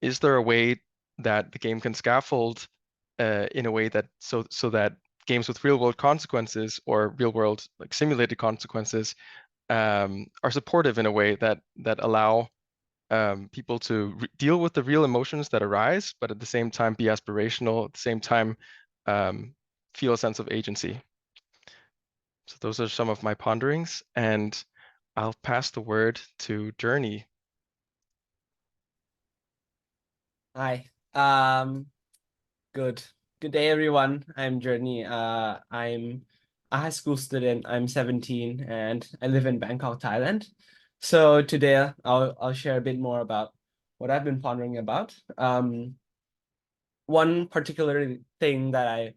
Is there a way that the game can scaffold in a way that so that games with real world consequences, or real world like simulated consequences, are supportive in a way that allow people to deal with the real emotions that arise, but at the same time be aspirational, at the same time feel a sense of agency. So those are some of my ponderings, and I'll pass the word to Journey. Hi. Good day, everyone. I'm Journey. I'm a high school student. I'm 17 and I live in Bangkok, Thailand. So today I'll share a bit more about what I've been pondering about. One particular thing that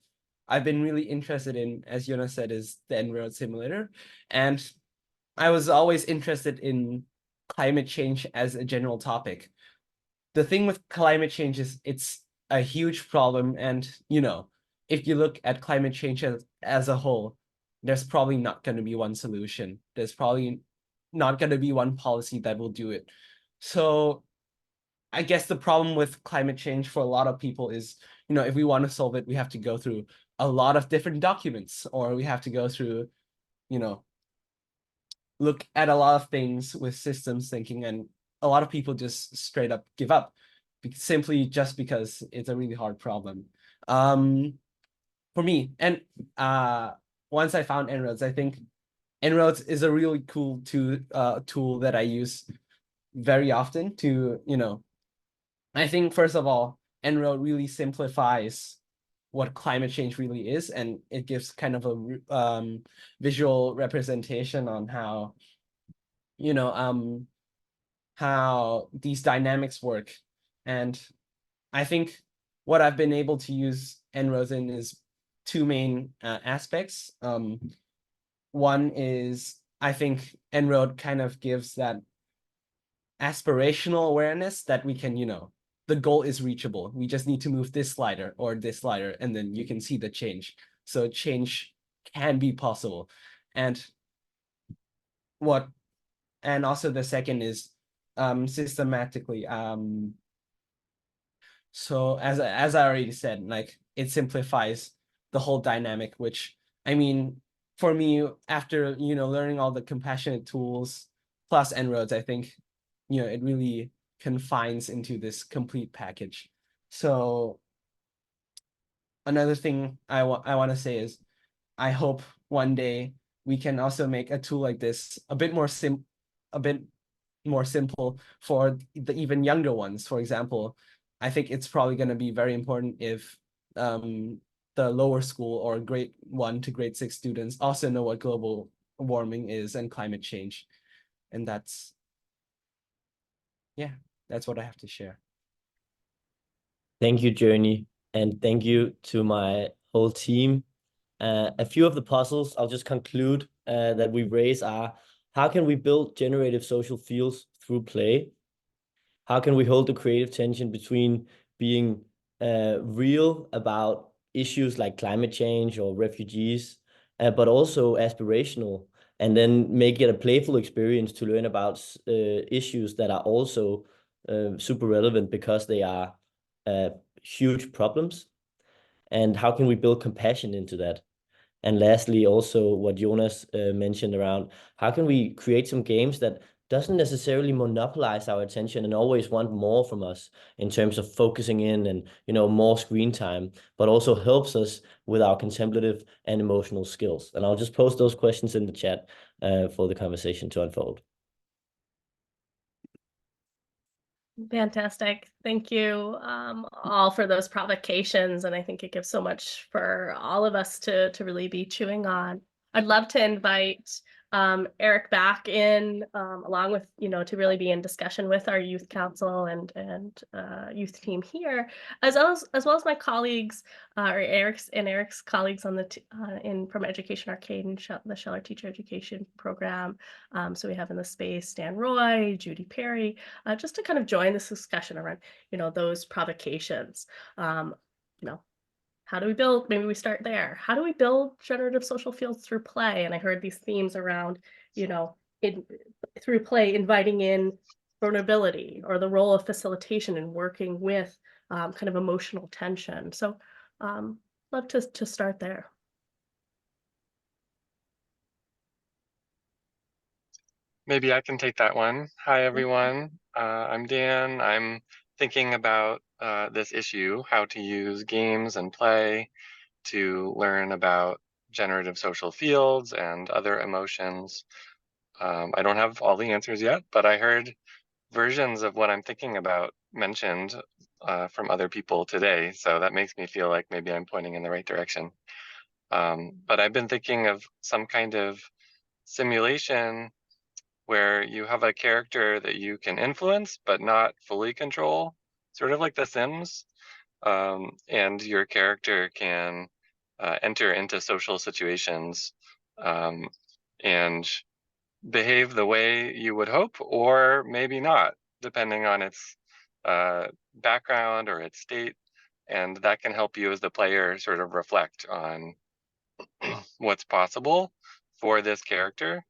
I've been really interested in, as Jonas said, is the En-ROADS simulator. And I was always interested in climate change as a general topic. The thing with climate change is it's a huge problem. And, if you look at climate change as a whole, there's probably not going to be one solution. There's probably not going to be one policy that will do it. So I guess the problem with climate change for a lot of people is, if we want to solve it, we have to go through a lot of different documents, or we have to go through, look at a lot of things with systems thinking, and a lot of people just straight up give up simply just because it's a really hard problem. For me, and once I found En-ROADS, I think En-ROADS is a really cool tool that I use very often to, I think, first of all, En-ROAD really simplifies what climate change really is, and it gives kind of a visual representation on how, you know, how these dynamics work. And I think what I've been able to use En-ROADs in is two main aspects. One is, I think En-ROAD kind of gives that aspirational awareness that we can, the goal is reachable. We just need to move this slider or this slider, and then you can see the change. So change can be possible. And also the second is systematically. So as I already said, like, it simplifies the whole dynamic, which, I mean, for me, after learning all the compassionate tools plus En-ROADs, I think it really confines into this complete package. So another thing I want to say is, I hope one day we can also make a tool like this a bit more simple for the even younger ones. For example, I think it's probably going to be very important if the lower school or grade 1 to grade 6 students also know what global warming is and climate change. And that's what I have to share. Thank you, Journey, and thank you to my whole team. A few of the puzzles I'll just conclude that we raise are: how can we build generative social fields through play? How can we hold the creative tension between being real about issues like climate change or refugees, but also aspirational, and then make it a playful experience to learn about issues that are also super relevant because they are huge problems? And how can we build compassion into that? And lastly, also what Jonas mentioned around, how can we create some games that doesn't necessarily monopolize our attention and always want more from us in terms of focusing in and more screen time, but also helps us with our contemplative and emotional skills? And I'll just post those questions in the chat for the conversation to unfold. Fantastic. Thank you all for those provocations. And I think it gives so much for all of us to really be chewing on. I'd love to invite Eric back in, along with, to really be in discussion with our youth council and youth team here, as well as my colleagues, or Eric's colleagues on the from Education Arcade and the Scheller Teacher Education Program. So we have in the space Dan Roy, Judy Perry, just to kind of join this discussion around, those provocations. How do we build? Maybe we start there. How do we build generative social fields through play? And I heard these themes around, through play, inviting in vulnerability or the role of facilitation and working with kind of emotional tension. So love to start there. Maybe I can take that one. Hi, everyone. I'm Dan. I'm thinking about this issue, how to use games and play to learn about generative social fields and other emotions. I don't have all the answers yet, but I heard versions of what I'm thinking about mentioned from other people today. So that makes me feel like maybe I'm pointing in the right direction. But I've been thinking of some kind of simulation where you have a character that you can influence but not fully control, sort of like The Sims. And your character can enter into social situations and behave the way you would hope, or maybe not, depending on its background or its state. And that can help you as the player sort of reflect on what's possible for this character,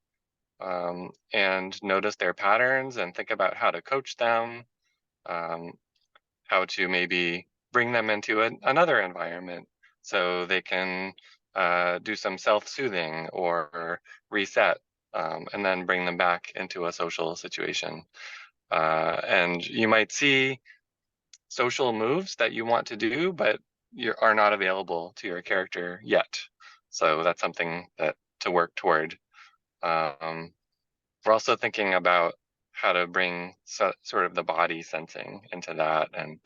and notice their patterns and think about how to coach them, how to maybe bring them into another environment so they can do some self-soothing or reset, and then bring them back into a social situation. And you might see social moves that you want to do, but are not available to your character yet. So that's something to work toward. We're also thinking about how to bring sort of the body sensing into that, and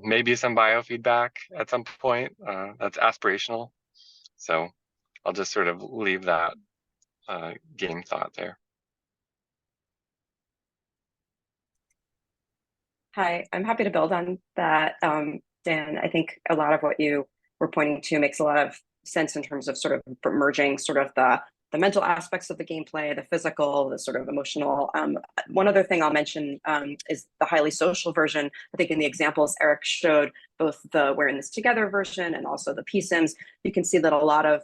maybe some biofeedback at some point. That's aspirational. So I'll just sort of leave that game thought there. Hi, I'm happy to build on that, Dan. I think a lot of what you were pointing to makes a lot of sense in terms of sort of merging sort of the mental aspects of the gameplay, the physical, the sort of emotional. One other thing I'll mention is the highly social version. I think in the examples Eric showed, both the We're in This Together version and also the PSIMs, you can see that a lot of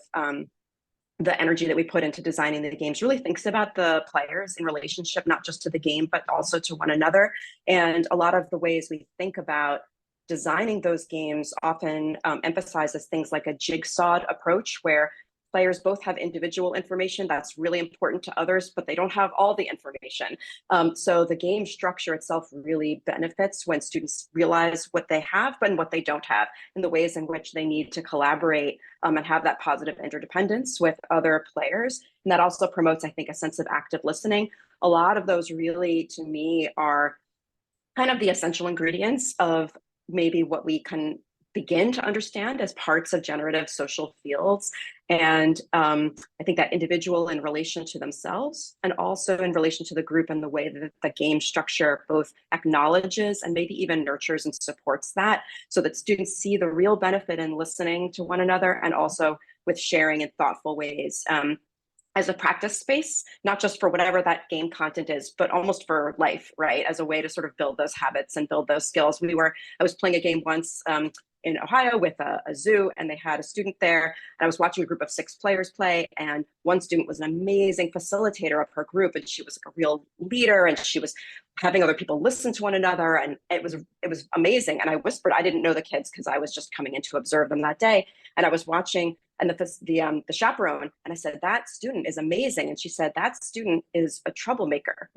the energy that we put into designing the games really thinks about the players in relationship, not just to the game, but also to one another. And a lot of the ways we think about designing those games often emphasizes things like a jigsawed approach, where players both have individual information that's really important to others, but they don't have all the information. So the game structure itself really benefits when students realize what they have, but what they don't have, and the ways in which they need to collaborate and have that positive interdependence with other players. And that also promotes, I think, a sense of active listening. A lot of those really, to me, are kind of the essential ingredients of maybe what we can begin to understand as parts of generative social fields. And I think that individual in relation to themselves, and also in relation to the group, and the way that the game structure both acknowledges and maybe even nurtures and supports that, so that students see the real benefit in listening to one another, and also with sharing in thoughtful ways. As a practice space, not just for whatever that game content is, but almost for life, right? As a way to sort of build those habits and build those skills. I was playing a game once in Ohio with a zoo, and they had a student there, and I was watching a group of 6 players play, and one student was an amazing facilitator of her group, and she was like a real leader, and she was having other people listen to one another, and it was amazing. And I whispered, I didn't know the kids because I was just coming in to observe them that day, and I was watching, and the chaperone, and I said, that student is amazing. And she said, that student is a troublemaker.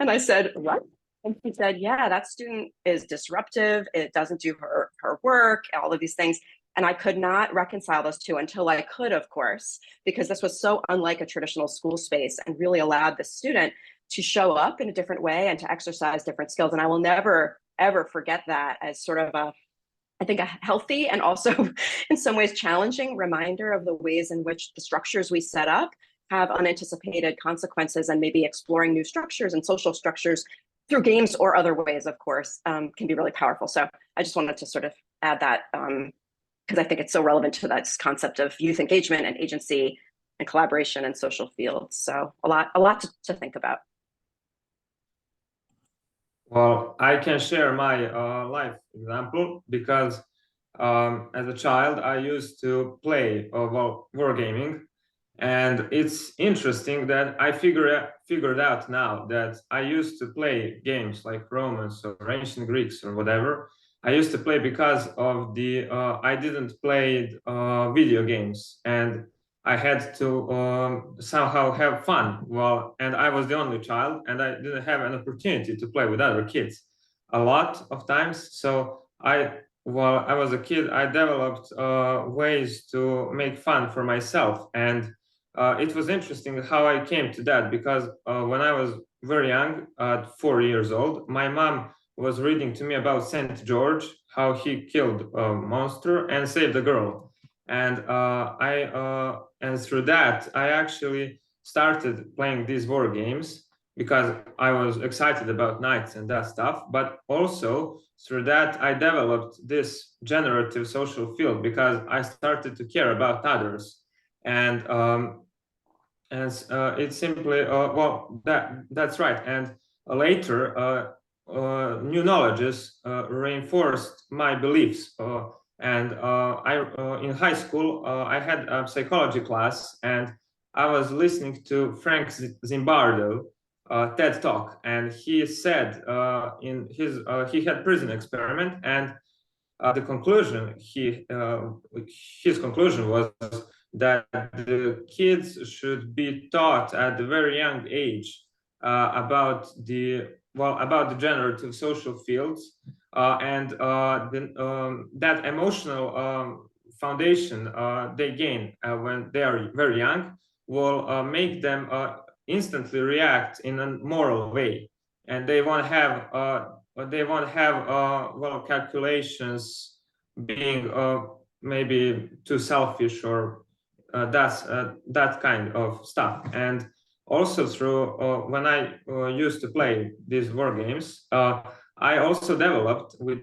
And I said, what? And she said, yeah, that student is disruptive. It doesn't do her work, all of these things. And I could not reconcile those two until I could, of course, because this was so unlike a traditional school space, and really allowed the student to show up in a different way and to exercise different skills. And I will never, ever forget that as sort of I think a healthy and also in some ways challenging reminder of the ways in which the structures we set up have unanticipated consequences, and maybe exploring new structures and social structures through games or other ways, of course, can be really powerful. So I just wanted to sort of add that because I think it's so relevant to that concept of youth engagement and agency and collaboration in social fields. So a lot to think about. Well, I can share my life example, because as a child I used to play wargaming, and it's interesting that I figured out now that I used to play games like Romans or ancient Greeks or whatever. I used to play because of the I didn't play video games, and I had to somehow have fun. Well, and I was the only child, and I didn't have an opportunity to play with other kids a lot of times. So while I was a kid, I developed ways to make fun for myself. And it was interesting how I came to that, because when I was very young, at 4 years old, my mom was reading to me about St. George, how he killed a monster and saved a girl. And and through that, I actually started playing these war games because I was excited about knights and that stuff. But also through that, I developed this generative social field because I started to care about others. And it's simply well, that's right. And later, new knowledges reinforced my beliefs. And in high school, I had a psychology class, and I was listening to Frank Zimbardo TED Talk, and he said in he had prison experiment, and the conclusion his conclusion was that the kids should be taught at a very young age about the generative social fields, and that emotional foundation they gain when they are very young will make them instantly react in a moral way, and they won't have they won't have well, calculations being maybe too selfish or that kind of stuff. And also through when I used to play these war games, I also developed with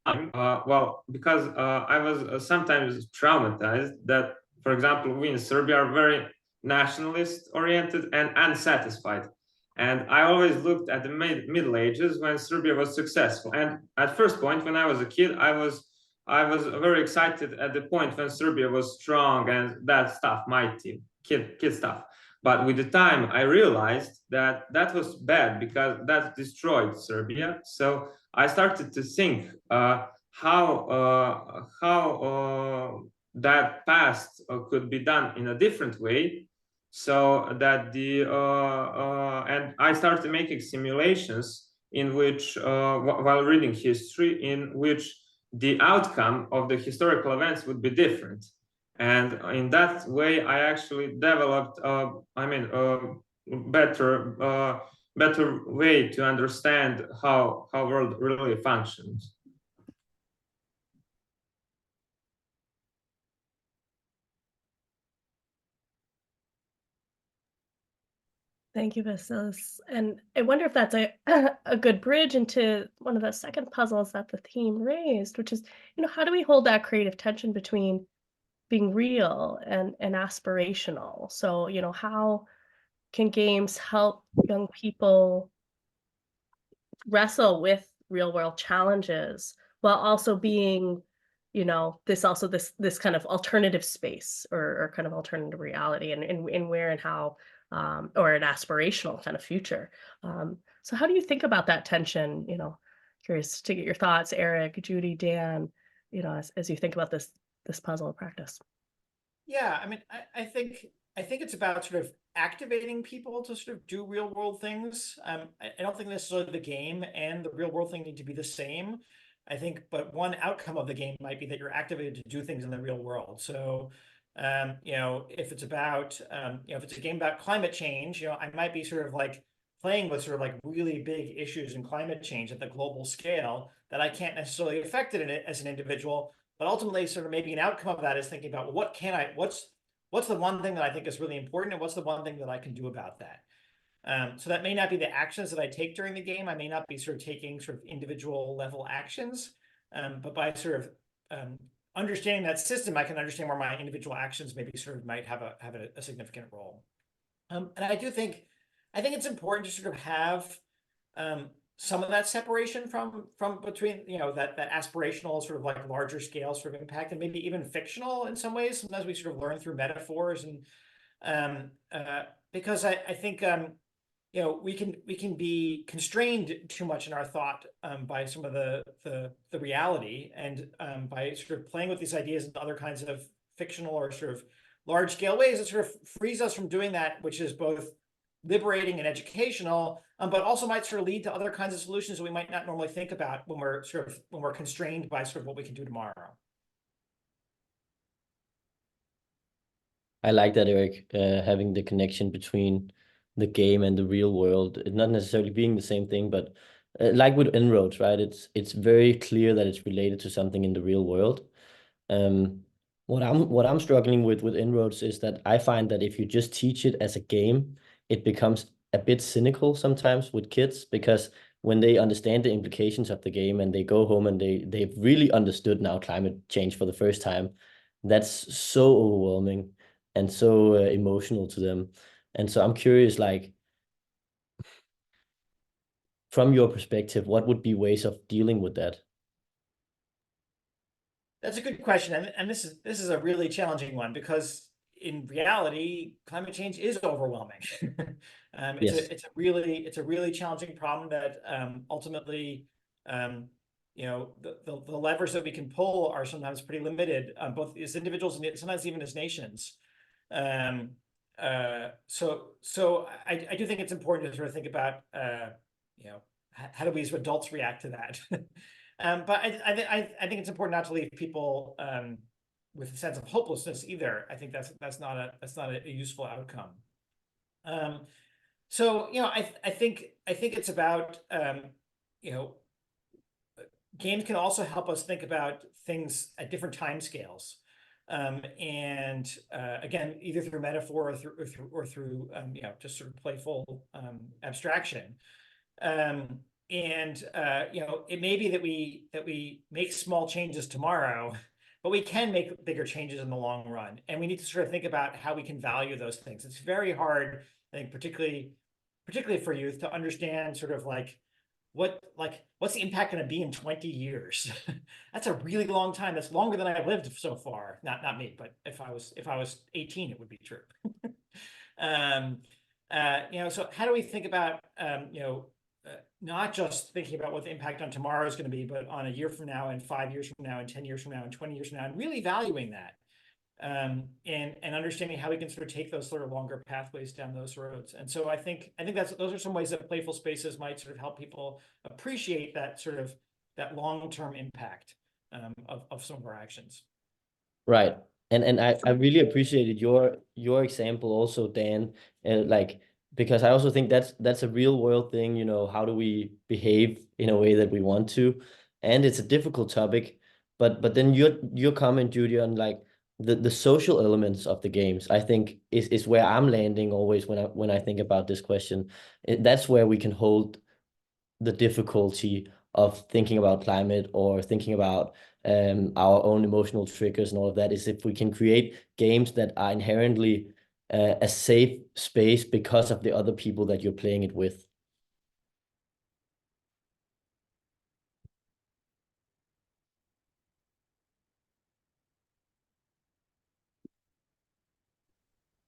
time, well, because I was sometimes traumatized that, for example, we in Serbia are very nationalist oriented and unsatisfied. And I always looked at the Middle Ages when Serbia was successful. And at first point, when I was a kid, I was very excited at the point when Serbia was strong and that stuff, mighty, kid stuff. But with the time, I realized that that was bad because that destroyed Serbia. So I started to think how that past could be done in a different way, so that and I started making simulations in which while reading history, in which the outcome of the historical events would be different. And in that way, I actually developed, better way to understand how world really functions. Thank you, Vasilis. And I wonder if that's a good bridge into one of the second puzzles that the theme raised, which is, how do we hold that creative tension between being real and aspirational? So, how can games help young people wrestle with real world challenges while also being, this kind of alternative space or kind of alternative reality and where and how, or an aspirational kind of future. So how do you think about that tension? Curious to get your thoughts, Eric, Judy, Dan, as you think about this puzzle of practice. Yeah, I mean, I think it's about sort of activating people to sort of do real world things. I don't think necessarily the game and the real world thing need to be the same. I think, but one outcome of the game might be that you're activated to do things in the real world. So, if it's about, if it's a game about climate change, I might be sort of like playing with sort of like really big issues in climate change at the global scale that I can't necessarily affect it in it as an individual. But ultimately, sort of maybe an outcome of that is thinking about, well, what's the one thing that I think is really important, and what's the one thing that I can do about that? So that may not be the actions that I take during the game. I may not be sort of taking sort of individual level actions, but by sort of understanding that system, I can understand where my individual actions maybe sort of might have a significant role. And I think it's important to sort of have some of that separation from between that aspirational sort of like larger scale sort of impact, and maybe even fictional in some ways. Sometimes we sort of learn through metaphors, and because I think we can be constrained too much in our thought by some of the reality, and by sort of playing with these ideas in other kinds of fictional or sort of large scale ways, it sort of frees us from doing that, which is both liberating and educational, but also might sort of lead to other kinds of solutions that we might not normally think about when we're constrained by sort of what we can do tomorrow. I like that, Eric, having the connection between the game and the real world. It not necessarily being the same thing, but like with inroads, right? It's very clear that it's related to something in the real world. What I'm struggling with inroads is that I find that if you just teach it as a game, it becomes a bit cynical sometimes with kids, because when they understand the implications of the game and they go home and they've really understood now climate change for the first time, that's so overwhelming and so emotional to them. And so I'm curious, like, from your perspective, what would be ways of dealing with that? That's a good question, and this is a really challenging one, because in reality, climate change is overwhelming. Yes. It's a really challenging problem that ultimately, the levers that we can pull are sometimes pretty limited, both as individuals and sometimes even as nations. So I do think it's important to sort of think about, how do we as adults react to that? But I think it's important not to leave people with a sense of hopelessness either. I think that's not a useful outcome. So I think it's about games can also help us think about things at different time scales. Again, either through metaphor or through just sort of playful abstraction. It may be that we make small changes tomorrow, but we can make bigger changes in the long run. And we need to sort of think about how we can value those things. It's very hard, I think, particularly for youth, to understand sort of what's the impact going to be in 20 years? That's a really long time. That's longer than I've lived so far. Not me, but if I was 18, it would be true. So how do we think about not just thinking about what the impact on tomorrow is going to be, but on a year from now, and 5 years from now, and 10 years from now, and 20 years from now, and really valuing that, and understanding how we can sort of take those sort of longer pathways down those roads. And so I think those are some ways that playful spaces might sort of help people appreciate that sort of that long-term impact of some of our actions. Right. And I really appreciated your example also, Dan, because I also think that's a real world thing, how do we behave in a way that we want to? And it's a difficult topic, but then your comment, Judy, on the social elements of the games, I think is where I'm landing always when I think about this question. That's where we can hold the difficulty of thinking about climate or thinking about our own emotional triggers and all of that, is if we can create games that are inherently a safe space because of the other people that you're playing it with.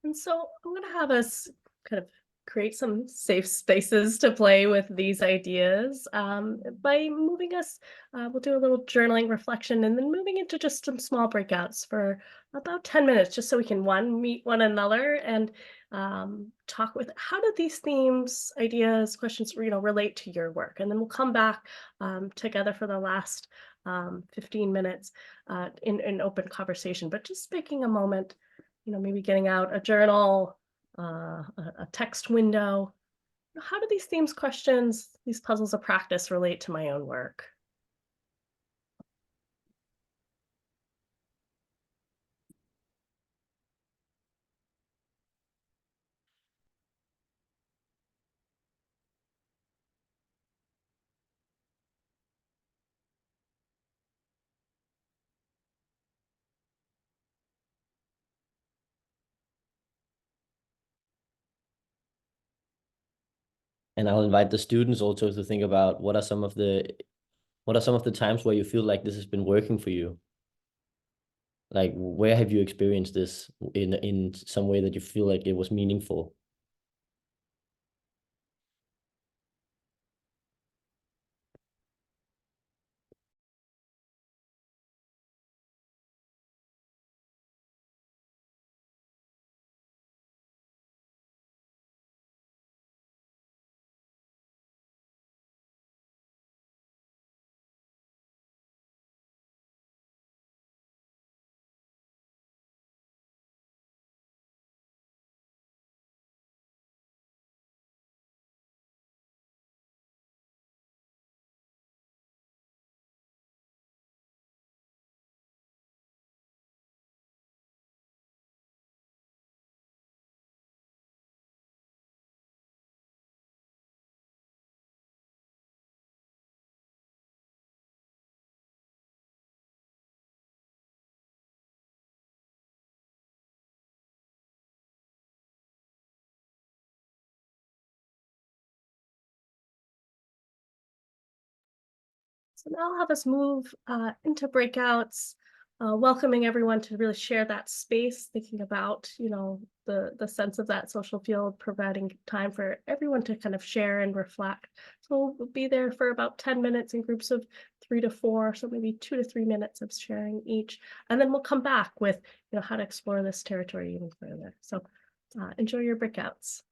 And so I'm going to have us kind of create some safe spaces to play with these ideas by moving us, we'll do a little journaling reflection and then moving into just some small breakouts for about 10 minutes, just so we can meet one another and talk with how do these themes, ideas, questions, relate to your work. And then we'll come back together for the last 15 minutes in open conversation, but just making a moment, maybe getting out a journal, a text window. How do these themes, questions, these puzzles of practice relate to my own work? And I'll invite the students also to think about what are some of the times where you feel like this has been working for you? Like, where have you experienced this in some way that you feel like it was meaningful? So now I'll have us move into breakouts, welcoming everyone to really share that space, thinking about, the sense of that social field, providing time for everyone to kind of share and reflect. So we'll be there for about 10 minutes in groups of 3 to 4, so maybe 2 to 3 minutes of sharing each. And then we'll come back with, how to explore this territory even further. So enjoy your breakouts.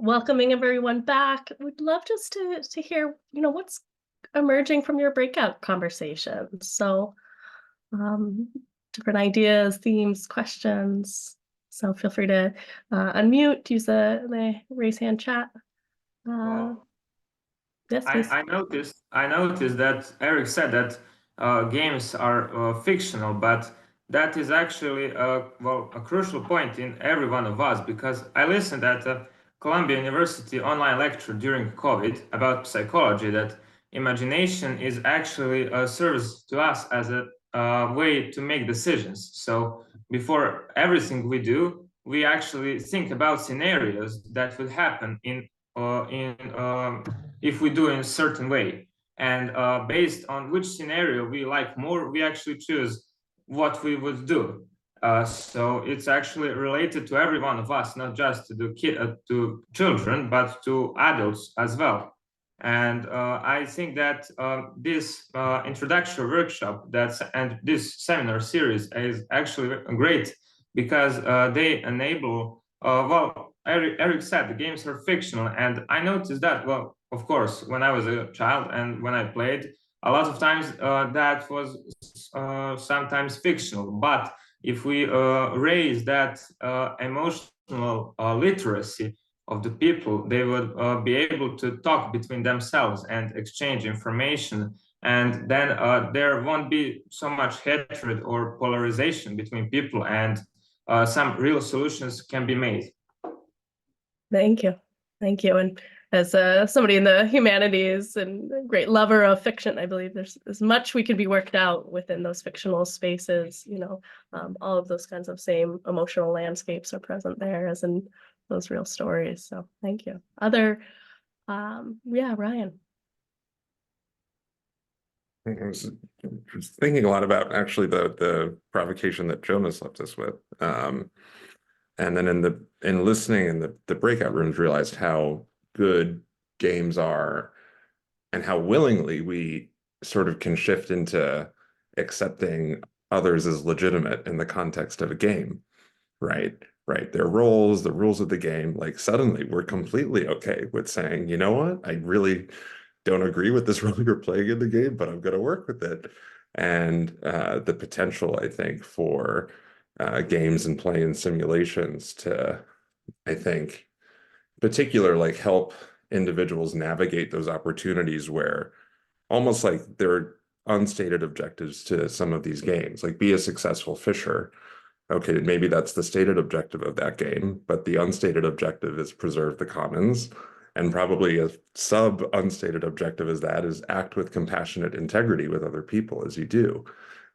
welcoming everyone back. We'd love just to hear, what's emerging from your breakout conversations. So different ideas, themes, questions. So feel free to unmute, use the raise hand chat. Yes, please. I noticed that Eric said that games are fictional, but that is actually a crucial point in every one of us, because I listened at a Columbia University online lecture during COVID about psychology, that imagination is actually a service to us as a way to make decisions. So before everything we do, we actually think about scenarios that would happen if we do in a certain way. And based on which scenario we like more, we actually choose what we would do. So it's actually related to every one of us, not just to children, but to adults as well. And I think that this introductory workshop and this seminar series is actually great, because they enable, Eric said the games are fictional, and I noticed that, well, of course, when I was a child and when I played, a lot of times that was sometimes fictional. But if we raise that emotional literacy of the people, they would be able to talk between themselves and exchange information. And then there won't be so much hatred or polarization between people, and some real solutions can be made. Thank you. Thank you. And as somebody in the humanities and a great lover of fiction, I believe there's as much we can be worked out within those fictional spaces. All of those kinds of same emotional landscapes are present there as in those real stories. So thank you. Ryan. I was just thinking a lot about actually the provocation that Jonas left us with. And then in listening in the breakout rooms, realized how good games are and how willingly we sort of can shift into accepting others as legitimate in the context of a game, right? Their roles, the rules of the game, like suddenly we're completely okay with saying, you know what, I really don't agree with this role you're playing in the game, but I'm going to work with it. And the potential, I think, for games and play and simulations to, I think, particular, like help individuals navigate those opportunities where almost like there are unstated objectives to some of these games, like be a successful fisher. Okay, maybe that's the stated objective of that game, but the unstated objective is preserve the commons. And probably a sub-unstated objective is act with compassionate integrity with other people as you do.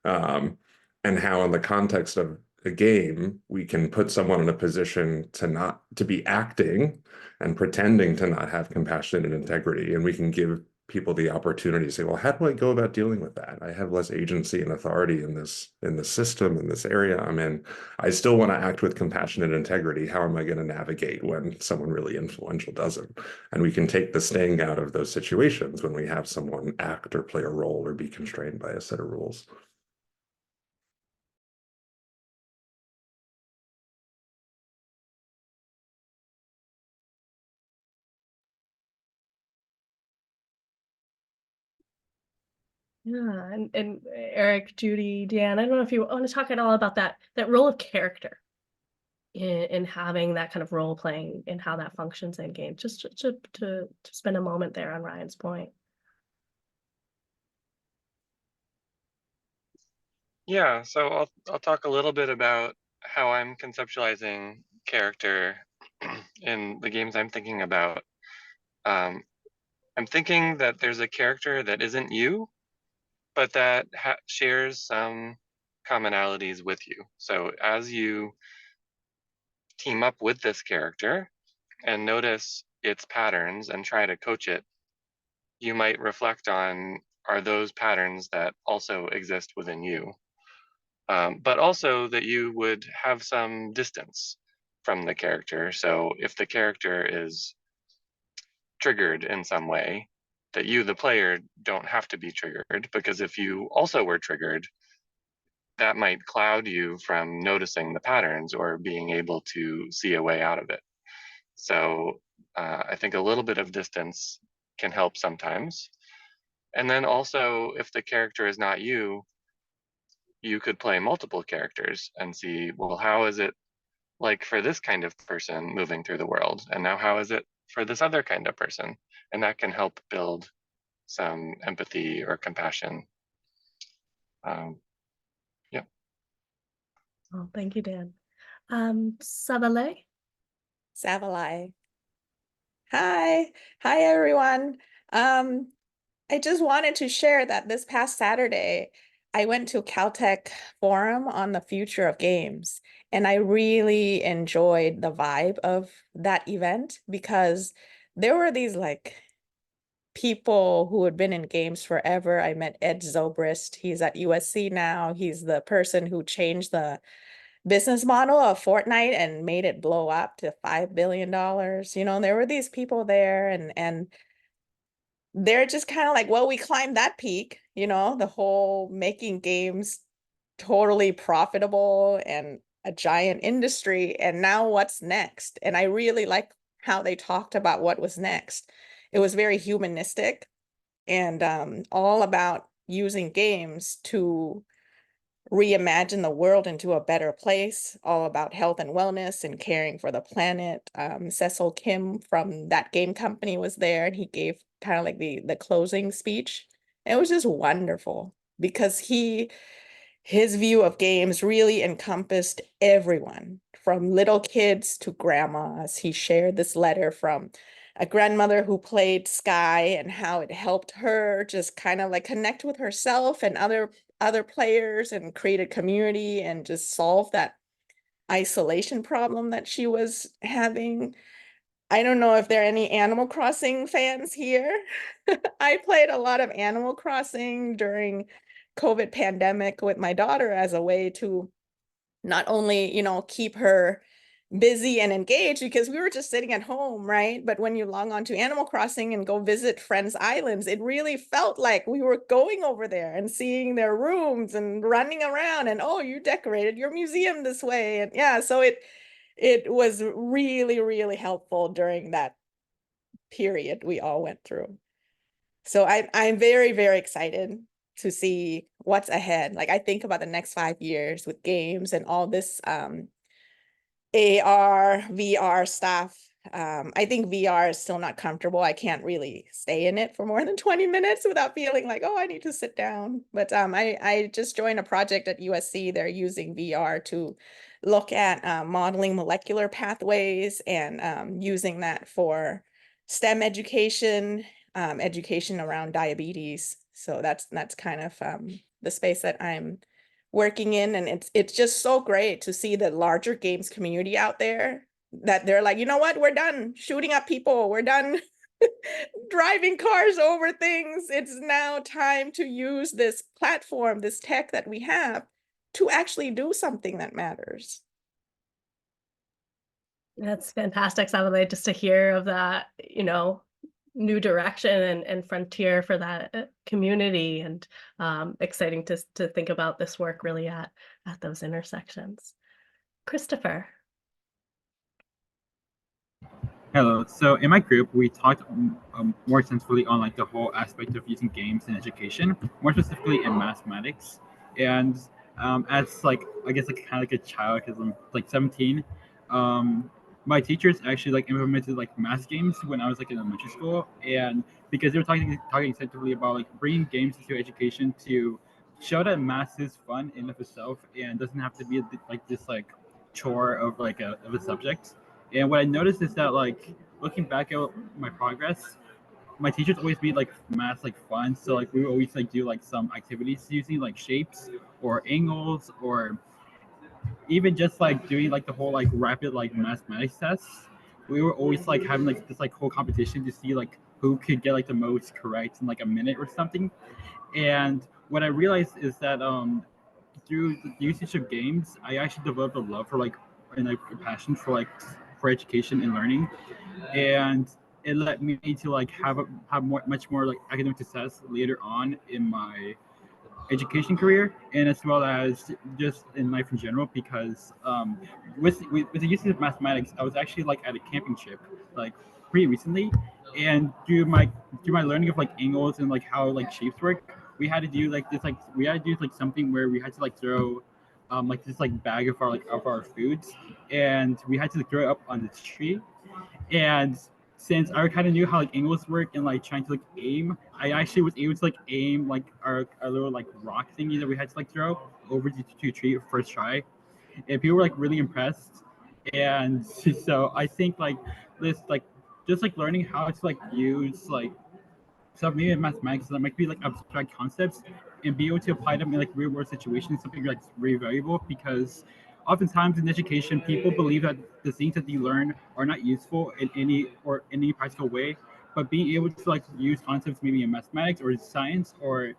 And how in the context of a game, we can put someone in a position to be acting and pretending to not have compassion and integrity. And we can give people the opportunity to say, well, how do I go about dealing with that? I have less agency and authority in this system, in this area I'm in. I still want to act with compassion and integrity. How am I going to navigate when someone really influential doesn't? And we can take the sting out of those situations when we have someone act or play a role or be constrained by a set of rules. Yeah, and Eric, Judy, Dan, I don't know if you want to talk at all about that role of character in having that kind of role playing and how that functions in games. Just to spend a moment there on Ryan's point. Yeah, so I'll talk a little bit about how I'm conceptualizing character in the games I'm thinking about. I'm thinking that there's a character that isn't you, but that shares some commonalities with you. So as you team up with this character and notice its patterns and try to coach it, you might reflect on, are those patterns that also exist within you? But also that you would have some distance from the character. So if the character is triggered in some way, that you, the player, don't have to be triggered, because if you also were triggered, that might cloud you from noticing the patterns or being able to see a way out of it. So I think a little bit of distance can help sometimes. And then also, if the character is not you, you could play multiple characters and see, well, how is it like for this kind of person moving through the world? And now how is it for this other kind of person? And that can help build some empathy or compassion. Yeah. Oh, thank you, Dan. Savalay? Savalai. Hi. Hi, everyone. I just wanted to share that this past Saturday, I went to Caltech Forum on the future of games, and I really enjoyed the vibe of that event because there were these like people who had been in games forever. I met Ed Zobrist. He's at USC now. He's the person who changed the business model of Fortnite and made it blow up to $5 billion. You know, there were these people there and they're just kind of like, well, we climbed that peak, you know, the whole making games totally profitable and a giant industry. And now what's next? And I really like how they talked about what was next. It was very humanistic and all about using games to reimagine the world into a better place, all about health and wellness and caring for the planet. Cecil Kim from that game company was there, and he gave kind of like the closing speech. And it was just wonderful because his view of games really encompassed everyone, from little kids to grandmas. He shared this letter from a grandmother who played Sky and how it helped her just kind of like connect with herself and other players and create a community and just solve that isolation problem that she was having. I don't know if there are any Animal Crossing fans here. I played a lot of Animal Crossing during COVID pandemic with my daughter as a way to not only, you know, keep her busy and engaged because we were just sitting at home, right? But when you log on to Animal Crossing and go visit friends' islands, it really felt like we were going over there and seeing their rooms and running around and, oh, you decorated your museum this way. And yeah, so it was really, really helpful during that period we all went through. So I'm very, very excited to see what's ahead. Like I think about the next 5 years with games and all this AR, VR stuff. I think VR is still not comfortable. I can't really stay in it for more than 20 minutes without feeling like, oh, I need to sit down. But I just joined a project at USC. They're using VR to look at modeling molecular pathways and using that for STEM education, education around diabetes. So that's kind of the space that I'm working in, and it's just so great to see the larger games community out there that they're like, you know what, we're done shooting up people, we're done driving cars over things. It's now time to use this platform, this tech that we have to actually do something that matters. That's fantastic, Savalay, just to hear of that, you know, new direction and frontier for that community, and exciting to think about this work really at those intersections. Christopher. Hello. So in my group, we talked more extensively on like the whole aspect of using games in education, more specifically in mathematics. And as like, I guess like kind of like a child, because I'm like 17, my teachers actually like implemented like math games when I was like in elementary school, and because they were talking extensively about like bringing games into education to show that math is fun in of itself and doesn't have to be like this like chore of like of a subject. And what I noticed is that like looking back at my progress, my teachers always made like math like fun. So like we would always like do like some activities using like shapes or angles or even just like doing like the whole like rapid like mathematics tests. We were always like having like this like whole competition to see like who could get like the most correct in like a minute or something. And what I realized is that through the usage of games, I actually developed a love for like and like a passion for like for education and learning, and it led me to like have much more like academic success later on in my education career and as well as just in life in general, because with the use of mathematics, I was actually like at a camping trip like pretty recently, and through my learning of like angles and like how like shapes work, we had to do like something where we had to like throw like this like bag of our foods, and we had to like, throw it up on this tree. And since I kind of knew how like angles work and like trying to like aim, I actually was able to like aim like our little like rock thingy that we had to like throw over to a tree first try, and people were like really impressed. And so I think like this like just like learning how to like use like stuff maybe in mathematics that might be like abstract concepts and be able to apply them in like real world situations, something like very valuable, because oftentimes in education people believe that the things that you learn are not useful in any practical way, but being able to like use concepts maybe in mathematics or science or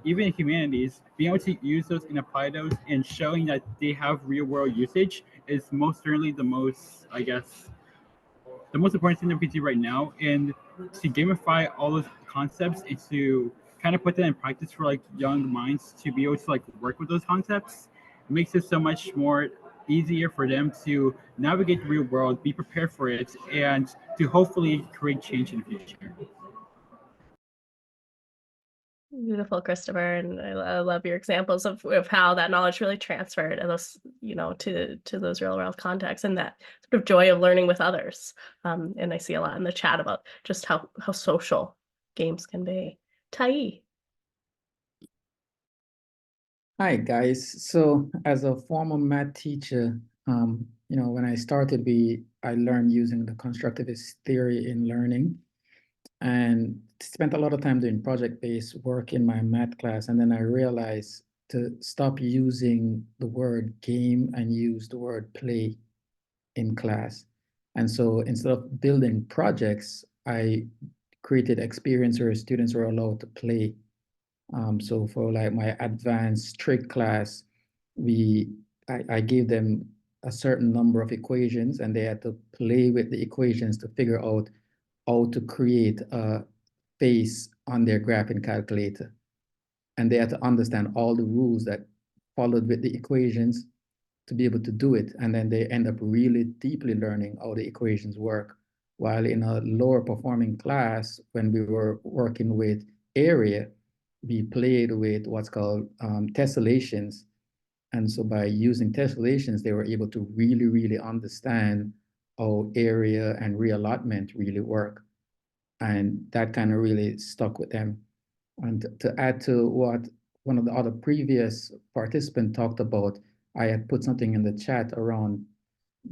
even in humanities, being able to use those and apply those and showing that they have real world usage is most certainly the most, I guess, the most important thing that we can do right now. And to gamify all those concepts and to kind of put that in practice for like young minds to be able to like work with those concepts makes it so much more easier for them to navigate the real world, be prepared for it, and to hopefully create change in the future. Beautiful, Christopher, and I love your examples of how that knowledge really transferred and those, to those real world contexts and that sort of joy of learning with others. And I see a lot in the chat about just how social games can be. Tai. Hi guys. So as a former math teacher, when I started, I learned using the constructivist theory in learning, and spent a lot of time doing project-based work in my math class. And then I realized to stop using the word game and use the word play in class. And so instead of building projects, I created experience where students were allowed to play. So for like my advanced trig class, I gave them a certain number of equations and they had to play with the equations to figure out how to create a face on their graphing calculator. And they had to understand all the rules that followed with the equations to be able to do it. And then they end up really deeply learning how the equations work. While in a lower performing class, when we were working with area, we played with what's called tessellations. And so by using tessellations, they were able to really, really understand how area and reallotment really work. And that kind of really stuck with them. And to add to what one of the other previous participants talked about, I had put something in the chat around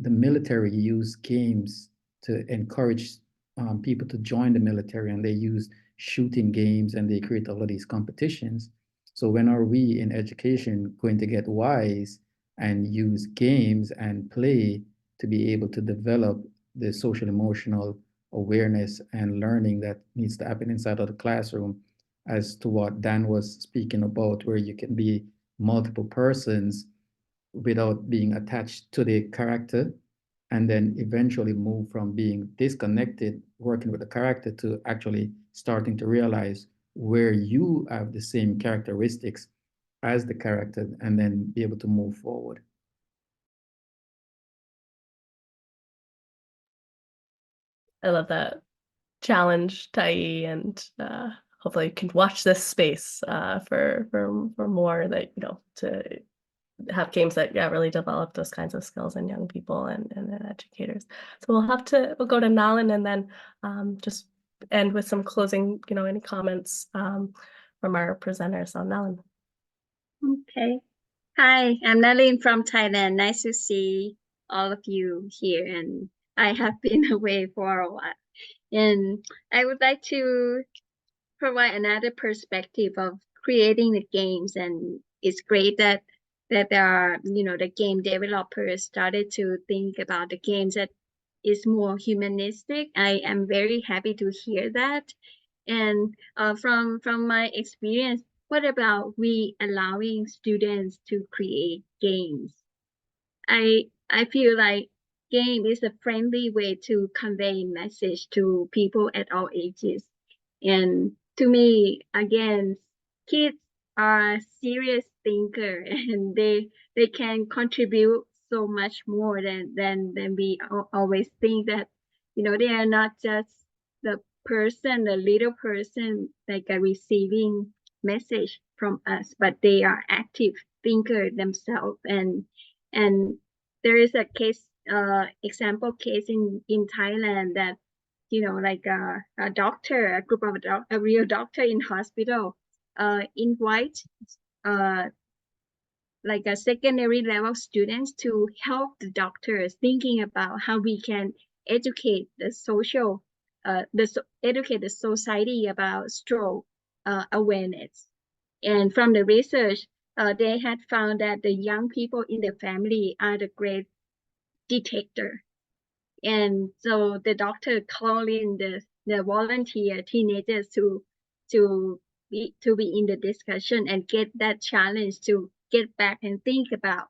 the military use games to encourage people to join the military, and they use shooting games and they create all of these competitions. So when are we in education going to get wise and use games and play to be able to develop the social emotional awareness and learning that needs to happen inside of the classroom, as to what Dan was speaking about, where you can be multiple persons without being attached to the character, and then eventually move from being disconnected, working with the character, to actually starting to realize where you have the same characteristics as the character, and then be able to move forward. I love that challenge, Tai, and hopefully you can watch this space for more that, to have games that really develop those kinds of skills in young people and educators. So we'll go to Nalan and then just end with some closing, any comments from our presenters. So Nalan. Okay. Hi, I'm Nalin from Thailand. Nice to see all of you here, and I have been away for a while. And I would like to provide another perspective of creating the games, and it's great that there are, the game developers started to think about the games that is more humanistic. I am very happy to hear that. And from my experience, what about we allowing students to create games? I feel like game is a friendly way to convey message to people at all ages. And to me, again, kids are serious thinker and they can contribute so much more than we always think, that they are not just the person, the little person, like a receiving message from us, but they are active thinker themselves. And there is a case, example case in Thailand, that like a doctor, a group of a real doctor in hospital invite like a secondary level students to help the doctors thinking about how we can educate the educate the society about stroke awareness. And from the research, they had found that the young people in the family are the great detector. And so the doctor called in the volunteer teenagers to be in the discussion and get that challenge to get back and think about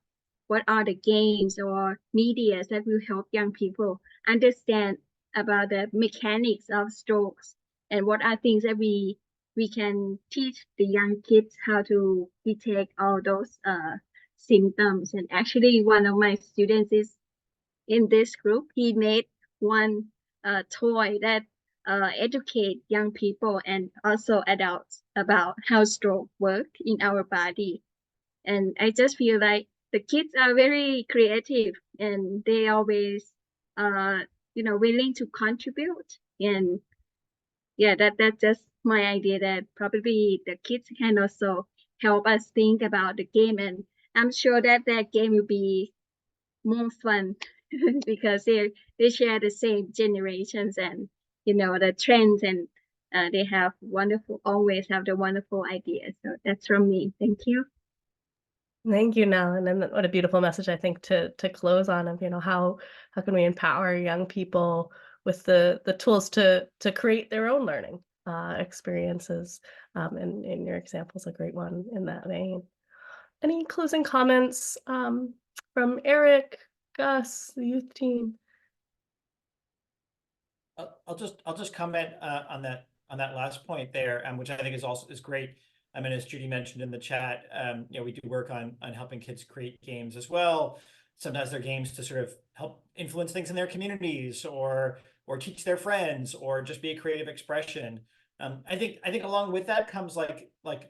what are the games or media that will help young people understand about the mechanics of strokes, and what are things that we can teach the young kids how to detect all those symptoms. And actually, one of my students is in this group. He made one toy that educate young people and also adults about how stroke work in our body. And I just feel like the kids are very creative and they always willing to contribute. And yeah, that's just my idea, that probably the kids can also help us think about the game, and I'm sure that game will be more fun because they share the same generations and the trends, and they have always have the wonderful ideas. So that's from me. Thank you. Thank you, Nell. And then what a beautiful message, I think, to close on, of how can we empower young people with the tools to create their own learning experiences. And your example is a great one in that vein. Any closing comments from Eric, Gus, the youth team? I'll just comment on that last point there, which I think is great. I mean, as Judy mentioned in the chat, we do work on helping kids create games as well. Sometimes they're games to sort of help influence things in their communities, or teach their friends, or just be a creative expression. I think along with that comes like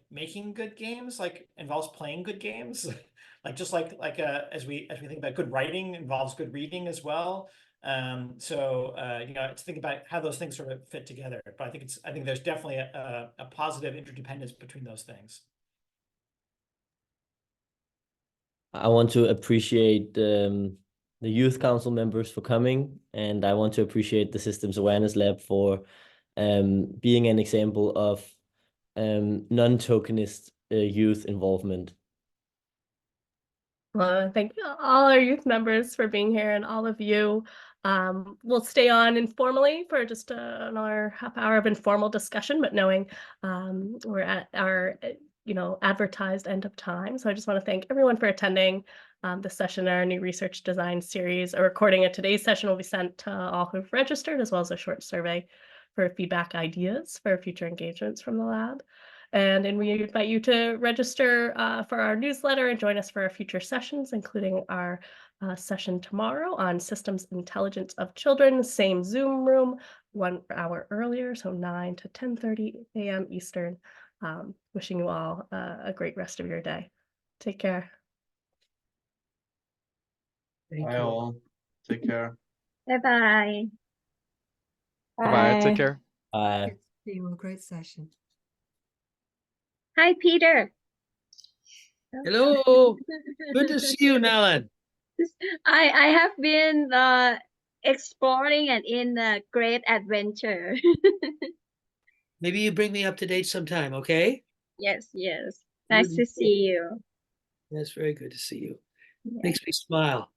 making good games, like involves playing good games, like just like as we think about good writing involves good reading as well. To think about how those things sort of fit together. But I think there's definitely a positive interdependence between those things. I want to appreciate the youth council members for coming, and I want to appreciate the Systems Awareness Lab for being an example of non-tokenist youth involvement. Well, thank all our youth members for being here, and all of you. We'll stay on informally for just another half hour of informal discussion, but knowing we're at our advertised end of time. So I just want to thank everyone for attending the session in our new research design series. A recording of today's session will be sent to all who've registered, as well as a short survey for feedback ideas for future engagements from the lab. And we invite you to register for our newsletter and join us for our future sessions, including our session tomorrow on systems intelligence of children, same Zoom room, 1 hour earlier, so 9 to 10:30 a.m. Eastern. Wishing you all a great rest of your day. Take care. Bye all. Take care. Bye-bye. Bye-bye. Take care. Bye. Great session. Hi, Peter. Hello. Good to see you, Nellen. I have been exploring and in a great adventure. Maybe you bring me up to date sometime, okay? Yes. Nice to see you. That's very good to see you. Yeah. Makes me smile.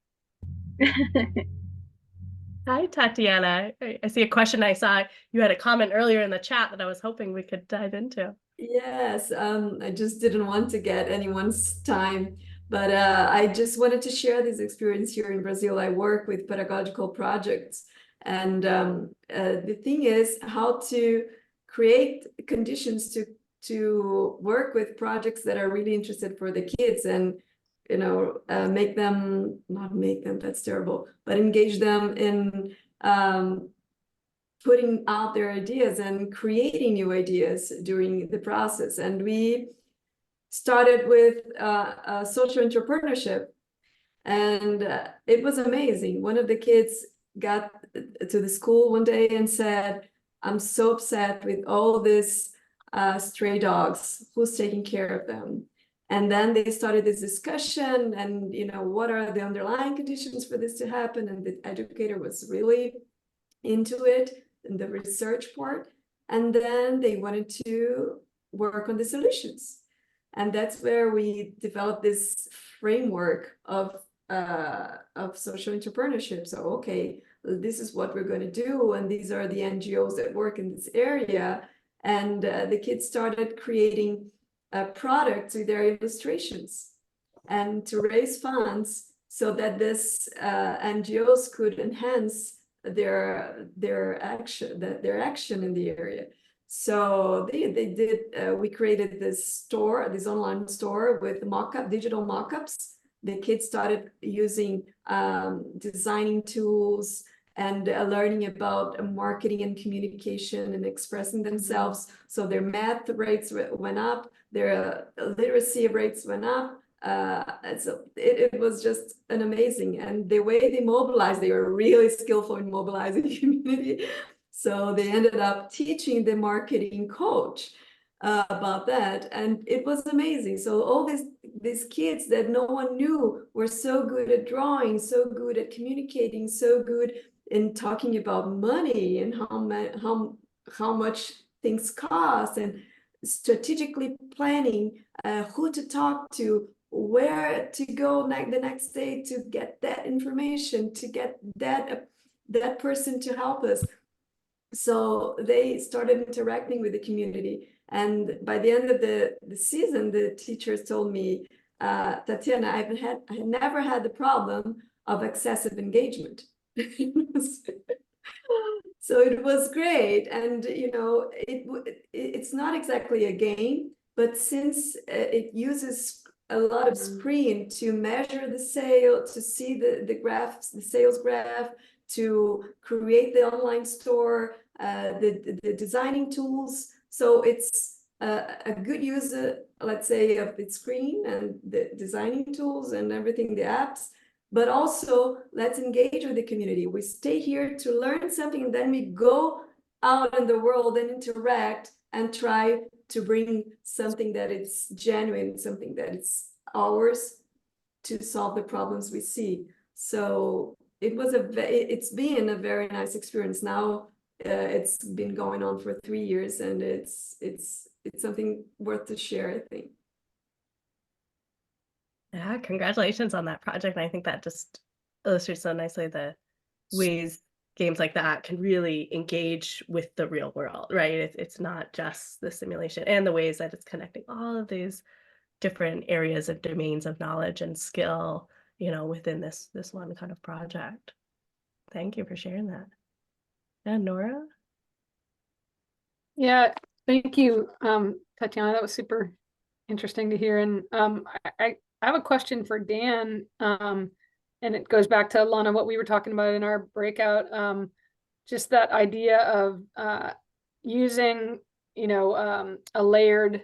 Hi, Tatiana. I see a question. I saw you had a comment earlier in the chat that I was hoping we could dive into. Yes, I just didn't want to get anyone's time, but I just wanted to share this experience here in Brazil. I work with pedagogical projects, and the thing is how to create conditions to to work with projects that are really interested for the kids and, you know, make them, not make them, that's terrible, but engage them in putting out their ideas and creating new ideas during the process. And we started with a social entrepreneurship, and it was amazing. One of the kids got to the school one day and said, I'm so upset with all this stray dogs, who's taking care of them? And then they started this discussion and, you know, what are the underlying conditions for this to happen? And the educator was really into it in the research part. And then they wanted to work on the solutions. And that's where we developed this framework of social entrepreneurship. So, okay, this is what we're going to do. And these are the NGOs that work in this area. And the kids started creating products with their illustrations and to raise funds so that this NGOs could enhance their action in the area. So they did. We created this online store with digital mock-ups. The kids started using designing tools and learning about marketing and communication and expressing themselves. So their math rates went up, their literacy rates went up. So it was just an amazing, and the way they mobilized, they were really skillful in mobilizing the community. So they ended up teaching the marketing coach about that, and it was amazing. So all these kids that no one knew were so good at drawing, so good at communicating, so good in talking about money and how much things cost, and strategically planning who to talk to, where to go the next day to get that information, to get that person to help us. So they started interacting with the community. And by the end of the season, the teachers told me, Tatiana, I had never had the problem of excessive engagement. So it was great. And, you know, it's not exactly a game, but since it uses a lot of screen to measure the sale, to see the graphs, the sales graph, to create the online store, the designing tools. So it's a good user, let's say, of the screen and the designing tools and everything, the apps, but also let's engage with the community. We stay here to learn something, and then we go out in the world and interact and try to bring something that is genuine, something that is ours to solve the problems we see. So it's been a very nice experience. Now it's been going on for 3 years, and it's something worth to share, I think. Yeah, congratulations on that project. And I think that just illustrates so nicely the ways games like that can really engage with the real world, right? It's not just the simulation, and the ways that it's connecting all of these different areas of domains of knowledge and skill, you know, within this one kind of project. Thank you for sharing that. And Nora? Yeah, thank you, Tatiana. That was super interesting to hear. And I have a question for Dan, and it goes back to Lana, what we were talking about in our breakout, just that idea of using, you know, a layered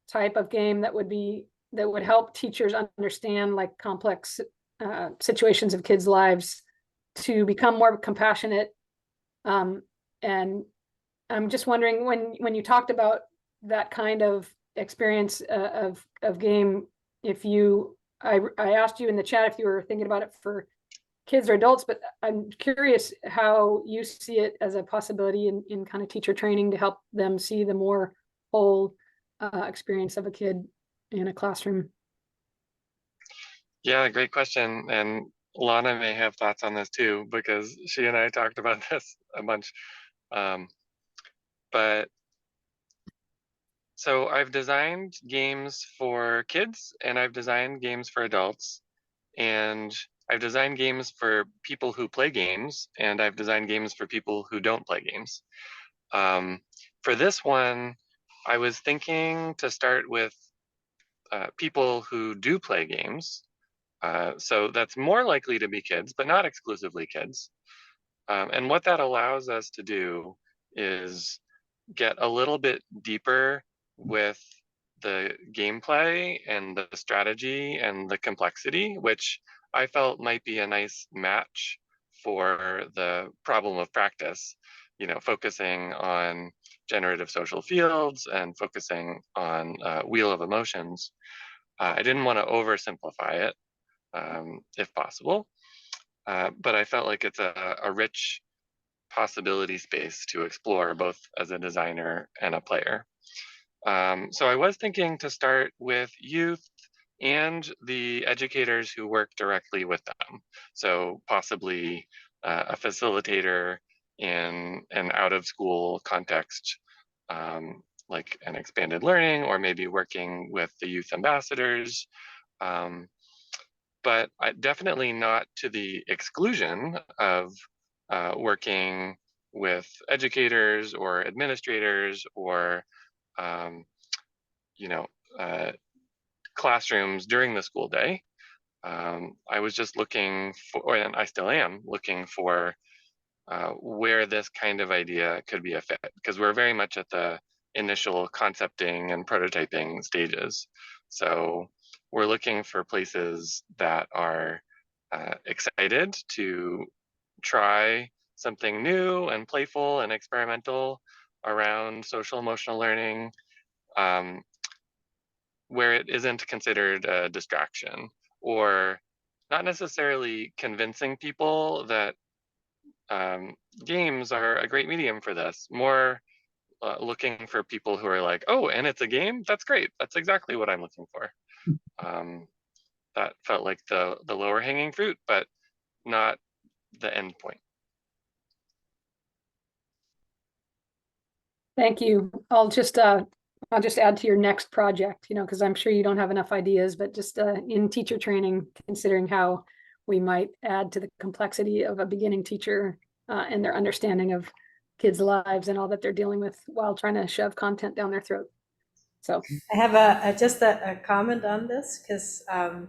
type of game that would help teachers understand like complex situations of kids' lives to become more compassionate. And I'm just wondering, when you talked about that kind of experience of game, I asked you in the chat if you were thinking about it for kids or adults, but I'm curious how you see it as a possibility in kind of teacher training to help them see the more whole experience of a kid in a classroom. Yeah, great question. And Lana may have thoughts on this too, because she and I talked about this a bunch. But so I've designed games for kids, and I've designed games for adults, and I've designed games for people who play games, and I've designed games for people who don't play games. For this one, I was thinking to start with people who do play games. So that's more likely to be kids, but not exclusively kids. And what that allows us to do is get a little bit deeper with the gameplay and the strategy and the complexity, which I felt might be a nice match for the problem of practice, focusing on generative social fields and focusing on wheel of emotions. I didn't want to oversimplify it, if possible, but I felt like it's a rich possibility space to explore both as a designer and a player. So I was thinking to start with youth and the educators who work directly with them. So possibly a facilitator in an out of school context, like an expanded learning, or maybe working with the youth ambassadors. But definitely not to the exclusion of working with educators or administrators or classrooms during the school day. I was just looking for, and I still am looking for, where this kind of idea could be a fit, because we're very much at the initial concepting and prototyping stages. So we're looking for places that are excited to try something new and playful and experimental around social emotional learning, where it isn't considered a distraction, or not necessarily convincing people that games are a great medium for this. More looking for people who are like, oh, and it's a game? That's great. That's exactly what I'm looking for. That felt like the lower hanging fruit, but not the end point. Thank you. I'll just add to your next project, because I'm sure you don't have enough ideas, but just in teacher training, considering how we might add to the complexity of a beginning teacher and their understanding of kids' lives and all that they're dealing with while trying to shove content down their throat. So I have just a comment on this, because and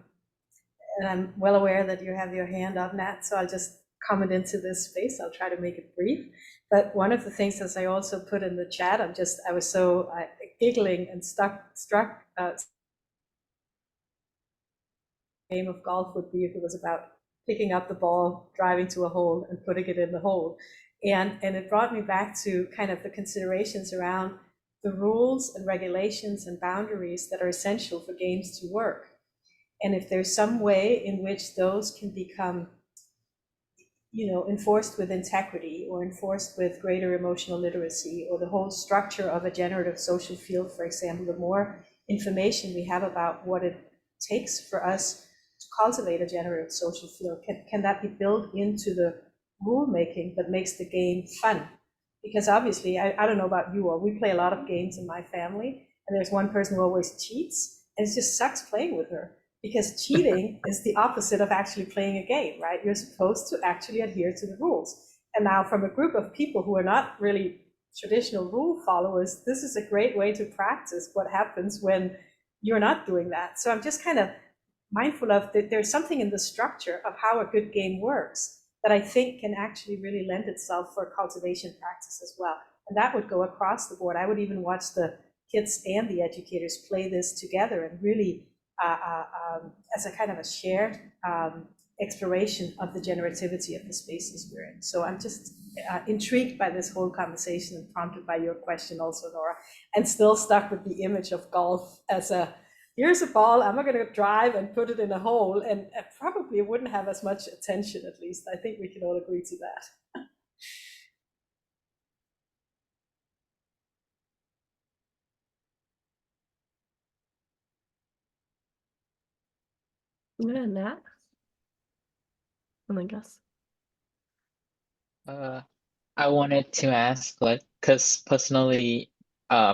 I'm well aware that you have your hand up, Nat, so I'll just comment into this space. I'll try to make it brief. But one of the things, as I also put in the chat, I was so giggling and struck. Game of golf would be if it was about picking up the ball, driving to a hole, and putting it in the hole. And it brought me back to kind of the considerations around the rules and regulations and boundaries that are essential for games to work. And if there's some way in which those can become, enforced with integrity or enforced with greater emotional literacy, or the whole structure of a generative social field, for example, the more information we have about what it takes for us to cultivate a generative social field, can that be built into the rulemaking that makes the game fun? Because obviously, I don't know about you all, we play a lot of games in my family, and there's one person who always cheats, and it just sucks playing with her. Because cheating is the opposite of actually playing a game, right? You're supposed to actually adhere to the rules. And now, from a group of people who are not really traditional rule followers, this is a great way to practice what happens when you're not doing that. So I'm just kind of mindful of that there's something in the structure of how a good game works that I think can actually really lend itself for cultivation practice as well. And that would go across the board. I would even watch the kids and the educators play this together and really as a kind of a shared exploration of the generativity of the spaces we're in. So I'm just intrigued by this whole conversation and prompted by your question also, Nora, and still stuck with the image of golf as here's a ball, I'm going to drive and put it in a hole, and probably wouldn't have as much attention, at least. I think we can all agree to that. Yeah, Nat. And I guess. I wanted to ask, like, because personally,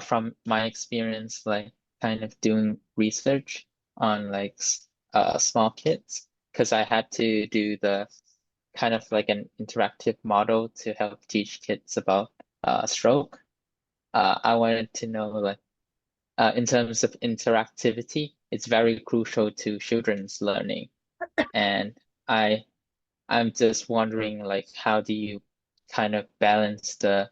from my experience, like, kind of doing research on like small kids, because I had to do the kind of like an interactive model to help teach kids about stroke. I wanted to know, like, in terms of interactivity, it's very crucial to children's learning. And I'm just wondering, like, how do you kind of balance the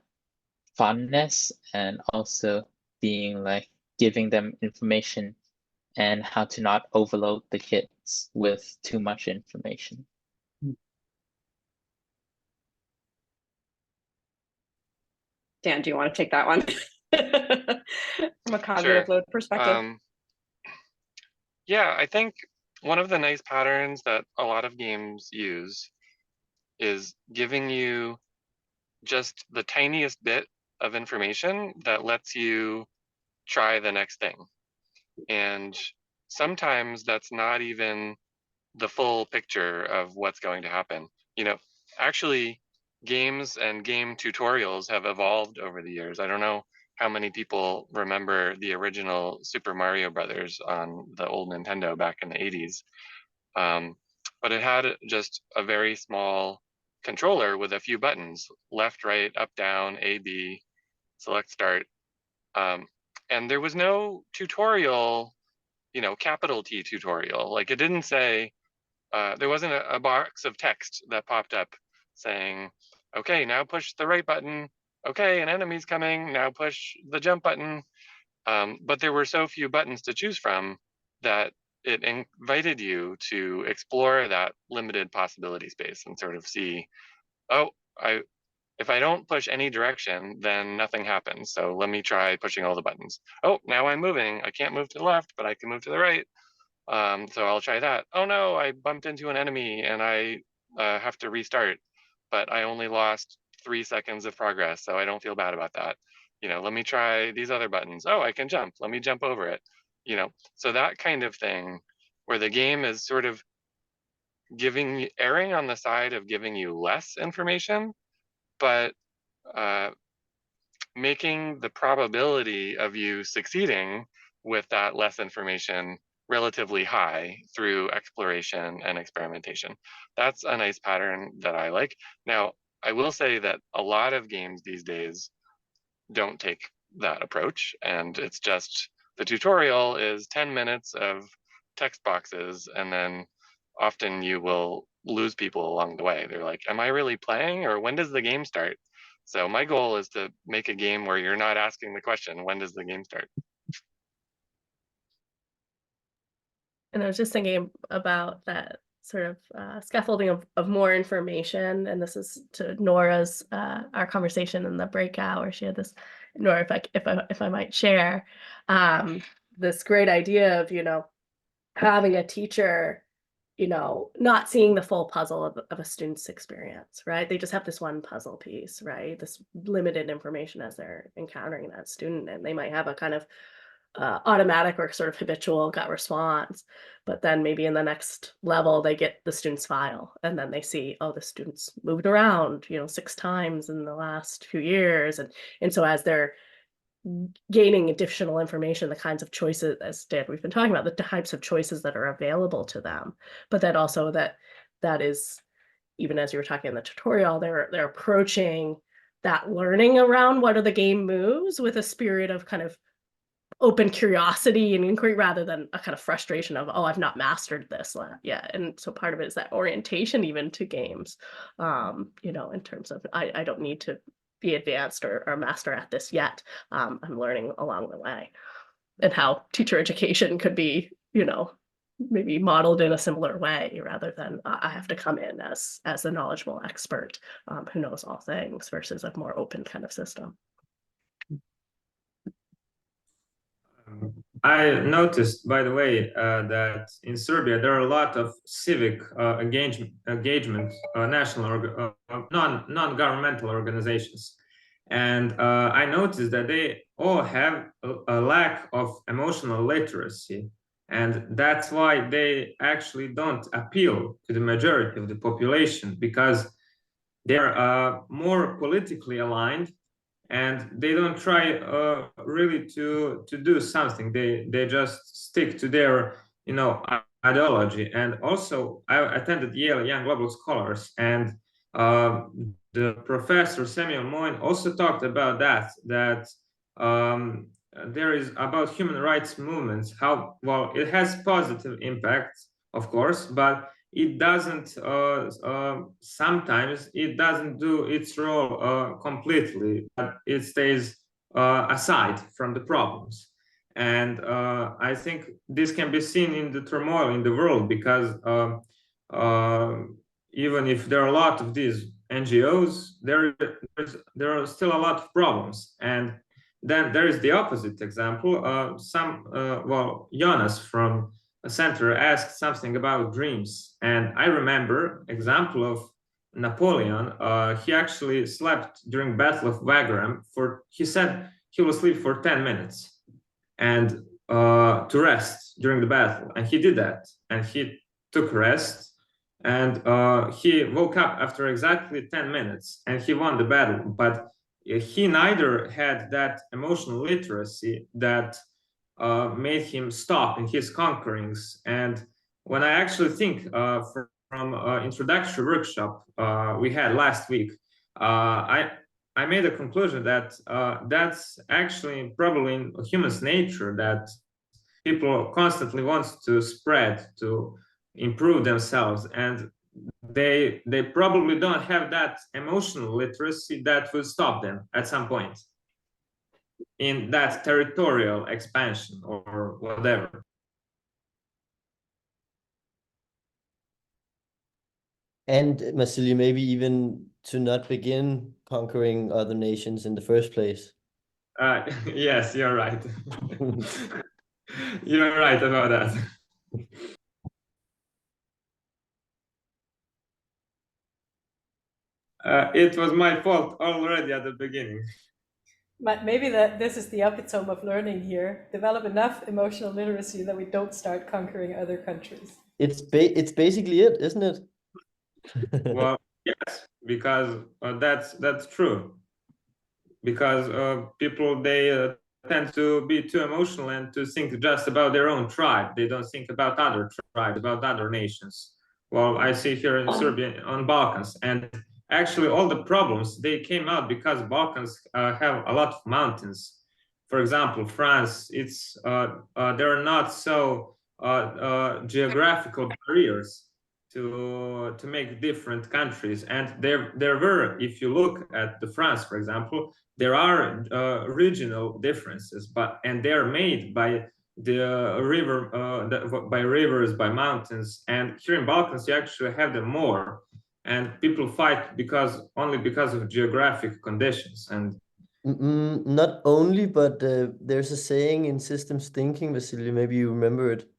funness and also being like giving them information, and how to not overload the kids with too much information? Dan, do you want to take that one? From a cognitive Sure. load perspective? Yeah, I think one of the nice patterns that a lot of games use is giving you just the tiniest bit of information that lets you try the next thing. And sometimes that's not even the full picture of what's going to happen. You know, actually, games and game tutorials have evolved over the years. I don't know how many people remember the original Super Mario Brothers on the old Nintendo back in the 80s. But it had just a very small controller with a few buttons: left, right, up, down, A, B, select, start. And there was no tutorial, you know, capital T tutorial. Like, it didn't say, there wasn't a box of text that popped up saying, okay, now push the right button. Okay, an enemy's coming, now push the jump button. But there were so few buttons to choose from that it invited you to explore that limited possibility space and sort of see, oh, if I don't push any direction, then nothing happens. So let me try pushing all the buttons. Oh, now I'm moving. I can't move to the left, but I can move to the right. So I'll try that. Oh no, I bumped into an enemy and I have to restart, but I only lost 3 seconds of progress, so I don't feel bad about that. You know, let me try these other buttons. Oh, I can jump. Let me jump over it. You know, so that kind of thing, where the game is sort of erring on the side of giving you less information, but making the probability of you succeeding with that less information relatively high through exploration and experimentation. That's a nice pattern that I like. Now, I will say that a lot of games these days don't take that approach, and it's just the tutorial is 10 minutes of text boxes, and then often you will lose people along the way. They're like, am I really playing, or when does the game start? So my goal is to make a game where you're not asking the question, when does the game start? And I was just thinking about that sort of scaffolding of more information, and this is to Nora's our conversation in the breakout where she had this. Nora, if I might share this great idea of, you know, having a teacher, you know, not seeing the full puzzle of a student's experience, right? They just have this one puzzle piece, right? This limited information as they're encountering that student, and they might have a kind of automatic or sort of habitual gut response, but then maybe in the next level they get the student's file, and then they see, oh, the student's moved around, you know, 6 times in the last few years, and so as they're gaining additional information, the kinds of choices, as Dan, we've been talking about, the types of choices that are available to them, but that also that is, even as you were talking in the tutorial, they're approaching that learning around what are the game moves with a spirit of kind of open curiosity and inquiry, rather than a kind of frustration of, oh, I've not mastered this yet. And so part of it is that orientation even to games, you know, in terms of, I don't need to be advanced or master at this yet. I'm learning along the way, and how teacher education could be, you know, maybe modeled in a similar way, rather than I have to come in as a knowledgeable expert who knows all things, versus a more open kind of system. I noticed, by the way, that in Serbia there are a lot of civic engagement, national non-governmental organizations, and I noticed that they all have a lack of emotional literacy, and that's why they actually don't appeal to the majority of the population, because they're more politically aligned, and they don't try really to do something. They just stick to their, you know, ideology. And also, I attended Yale Young Global Scholars, and the professor Samuel Moyne also talked about that there is about human rights movements, how, well, it has positive impacts, of course, but it doesn't, sometimes it doesn't do its role completely, but it stays aside from the problems. And I think this can be seen in the turmoil in the world, because even if there are a lot of these NGOs, there are still a lot of problems. And then there is the opposite example. Well, Jonas from a center asked something about dreams, and I remember example of Napoleon. He actually slept during Battle of Wagram he said he will sleep for 10 minutes and to rest during the battle, and he did that, and he took rest, and he woke up after exactly 10 minutes, and he won the battle. But he neither had that emotional literacy that made him stop in his conquerings. And when I actually think from introductory workshop we had last week, I made a conclusion that that's actually probably in human's nature, that people constantly want to spread, to improve themselves, and they probably don't have that emotional literacy that will stop them at some point in that territorial expansion or whatever. And Vasily, maybe even to not begin conquering other nations in the first place. Yes, you're right. You're right about that. It was my fault already at the beginning. Maybe this is the epitome of learning here. Develop enough emotional literacy that we don't start conquering other countries. It's basically it, isn't it? Well, yes, because that's true. Because people, they tend to be too emotional and to think just about their own tribe. They don't think about other tribes, about other nations. Well, I see here in Serbia on Balkans, and actually all the problems, they came out because Balkans have a lot of mountains. For example, France, it's there are not so geographical barriers to make different countries. And there were, if you look at the France, for example, there are regional differences, and they are made by the river, by rivers, by mountains. And here in Balkans, you actually have them more, and people fight only because of geographic conditions. And not only, but there's a saying in systems thinking, Vasily, maybe you remember it,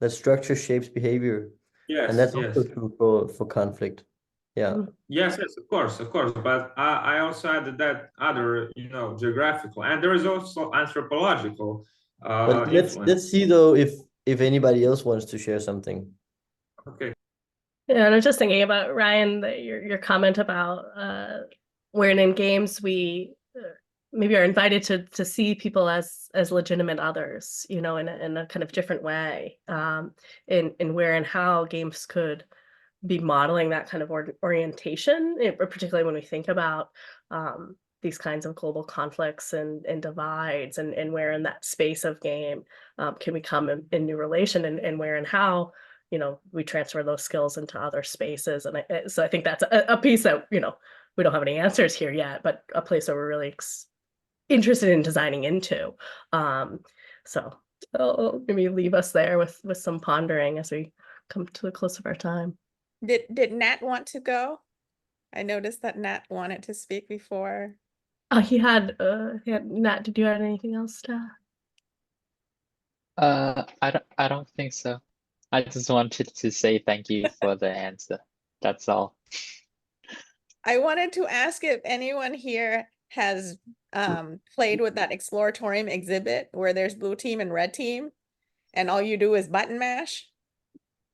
that structure shapes behavior. Yes, and that's yes. also true for conflict. Yeah. Yes, of course. But I also added that other, geographical, and there is also anthropological But influence. let's see though if anybody else wants to share something. Okay. Yeah, and I was just thinking about, Ryan, that your comment about wherein in games we maybe are invited to see people as legitimate others, in a kind of different way, in where and how games could be modeling that kind of orientation, particularly when we think about these kinds of global conflicts and divides, and where in that space of game can we come in new relation, and where and how we transfer those skills into other spaces. And so I think that's a piece that we don't have any answers here yet, but a place that we're really interested in designing into. So I'll maybe leave us there with some pondering as we come to the close of our time. Did Nat want to go? I noticed that Nat wanted to speak before. He had Nat, did you have anything else to add? I don't think so. I just wanted to say thank you for the answer. That's all. I wanted to ask if anyone here has played with that Exploratorium exhibit where there's blue team and red team, and all you do is button mash,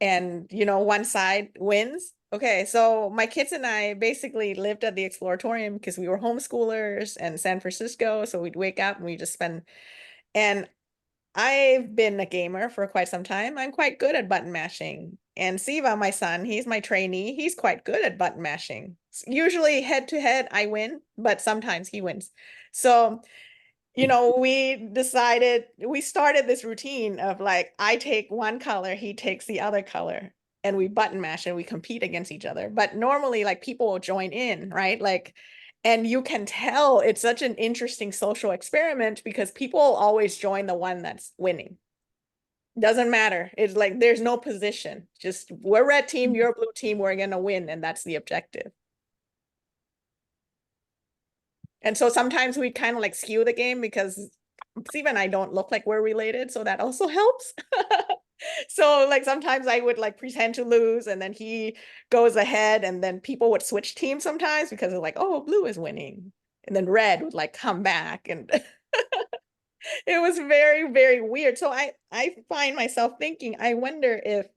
and one side wins. Okay, so my kids and I basically lived at the Exploratorium because we were homeschoolers in San Francisco, so we'd wake up and we just spend, and I've been a gamer for quite some time. I'm quite good at button mashing. And Siva, my son, he's my trainee. He's quite good at button mashing. Usually head to head, I win, but sometimes he wins. So you know, we started this routine of like, I take one color, he takes the other color, and we button mash and we compete against each other. But normally, like, people will join in, right? Like, and you can tell it's such an interesting social experiment because people always join the one that's winning. Doesn't matter. It's like there's no position. Just we're red team, you're blue team, we're gonna win, and that's the objective. And so sometimes we kind of like skew the game because Steve and I don't look like we're related, so that also helps. So like sometimes I would like pretend to lose and then he goes ahead and then people would switch teams sometimes because they're like, oh, blue is winning. And then red would like come back and it was very, very weird. So I find myself thinking, I wonder if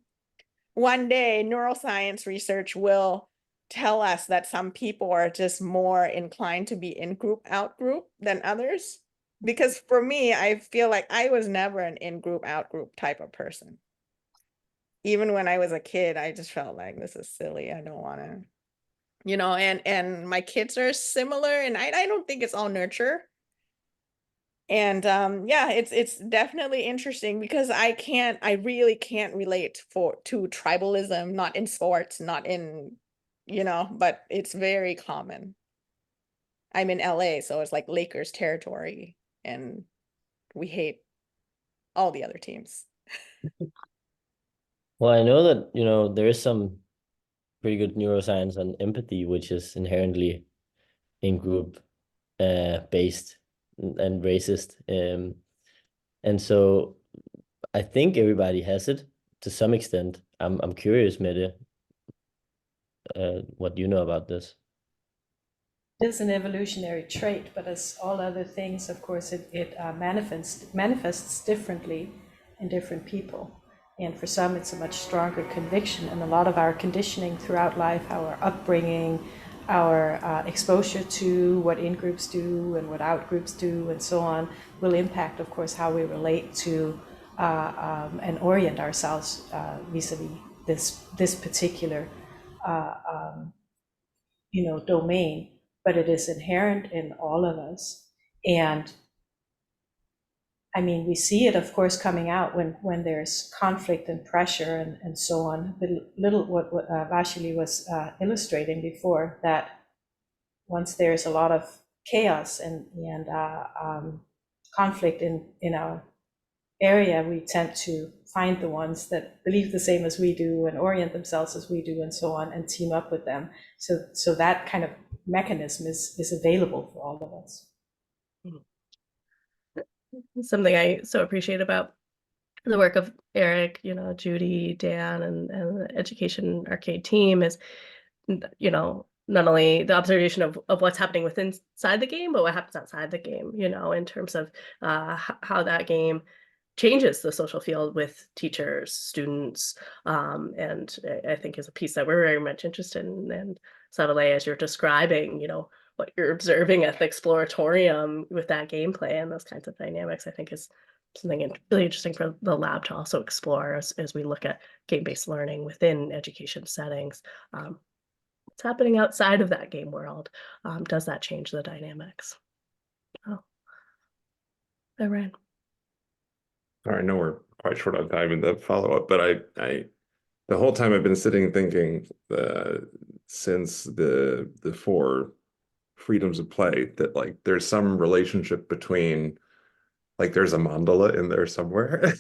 one day neuroscience research will tell us that some people are just more inclined to be in group, out group than others. Because for me, I feel like I was never an in group, out group type of person. Even when I was a kid, I just felt like this is silly. I don't want to, you know, and my kids are similar and I don't think it's all nurture. And yeah, it's definitely interesting because I really can't relate to tribalism, not in sports, not in, you know, but it's very common. I'm in LA, so it's like Lakers territory and we hate all the other teams. Well, I know that, you know, there is some pretty good neuroscience on empathy, which is inherently in-group based and racist. And so I think everybody has it to some extent. I'm curious, Mette, what you know about this. It is an evolutionary trait, but as all other things, of course, it manifests differently in different people. And for some, it's a much stronger conviction. And a lot of our conditioning throughout life, our upbringing, our exposure to what in-groups do and what out-groups do and so on, will impact, of course, how we relate to and orient ourselves vis-a-vis this particular domain. But it is inherent in all of us. And I mean, we see it, of course, coming out when there's conflict and pressure and so on. What Vashili was illustrating before, that once there's a lot of chaos and conflict in our area, we tend to find the ones that believe the same as we do and orient themselves as we do and so on and team up with them. So that kind of mechanism is available for all of us. Something I so appreciate about the work of Eric, you know, Judy, Dan, and the Education Arcade team is, you know, not only the observation of what's happening within inside the game, but what happens outside the game, you know, in terms of how that game changes the social field with teachers, students, and I think is a piece that we're very much interested in. And Savale, as you're describing, you know, what you're observing at the Exploratorium with that gameplay and those kinds of dynamics, I think is something really interesting for the lab to also explore as we look at game-based learning within education settings. What's happening outside of that game world? Does that change the dynamics? Oh, Ryan. I know we're quite short on time in the follow-up, but I the whole time I've been sitting thinking since the 4 freedoms of play that like there's some relationship between, like there's a mandala in there somewhere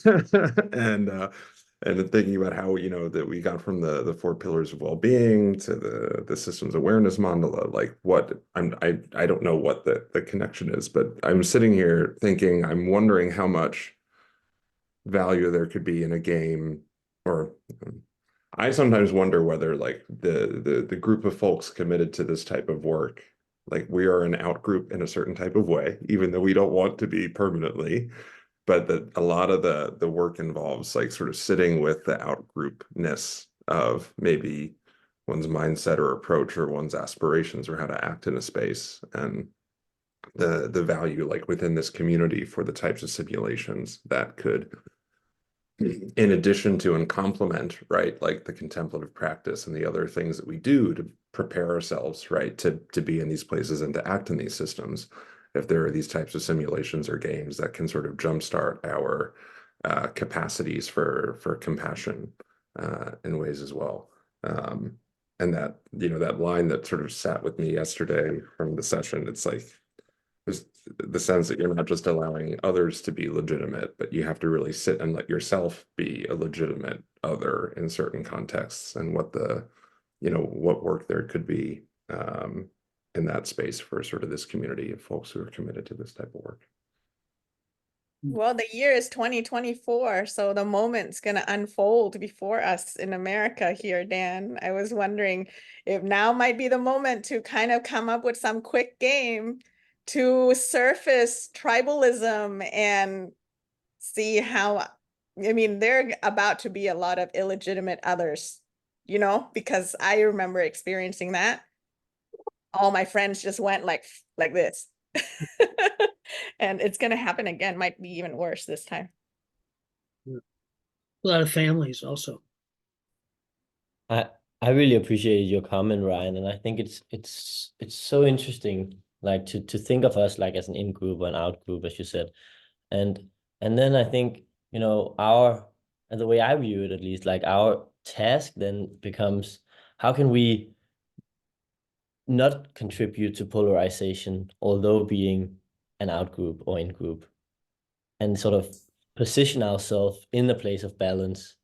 and thinking about how, you know, that we got from the 4 pillars of well-being to the systems awareness mandala, like what I don't know what the connection is, but I'm sitting here thinking, I'm wondering how much value there could be in a game, or I sometimes wonder whether like the group of folks committed to this type of work, like we are an out group in a certain type of way, even though we don't want to be permanently, but that a lot of the work involves like sort of sitting with the out groupness of maybe one's mindset or approach or one's aspirations or how to act in a space, and the value like within this community for the types of simulations that could, in addition to and complement, right, like the contemplative practice and the other things that we do to prepare ourselves, right, to be in these places and to act in these systems, if there are these types of simulations or games that can sort of jumpstart our capacities for compassion in ways as well. And that, that line that sort of sat with me yesterday from the session, it's like, there's the sense that you're not just allowing others to be legitimate, but you have to really sit and let yourself be a legitimate other in certain contexts, and what what work there could be in that space for sort of this community of folks who are committed to this type of work. Well, the year is 2024, so the moment's going to unfold before us in America here, Dan. I was wondering if now might be the moment to kind of come up with some quick game to surface tribalism and see how, I mean, there are about to be a lot of illegitimate others, because I remember experiencing that. All my friends just went like this. And it's going to happen again, might be even worse this time. A lot of families also. I really appreciate your comment, Ryan, and I think it's so interesting, like to think of us like as an in group or an out group, as you said, and then I think and the way I view it, at least, like our task then becomes, how can we not contribute to polarization, although being an out group or in group, and sort of position ourselves in the place of balance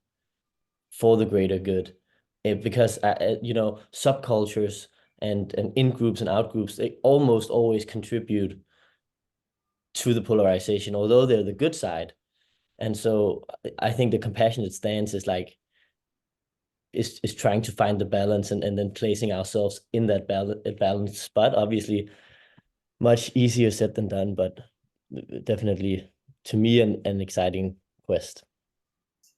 for the greater good. Because subcultures and in groups and out groups, they almost always contribute to the polarization, although they're the good side. And so I think the compassionate stance is like is trying to find the balance, and then placing ourselves in that balanced spot. Obviously much easier said than done, but definitely to me an exciting quest.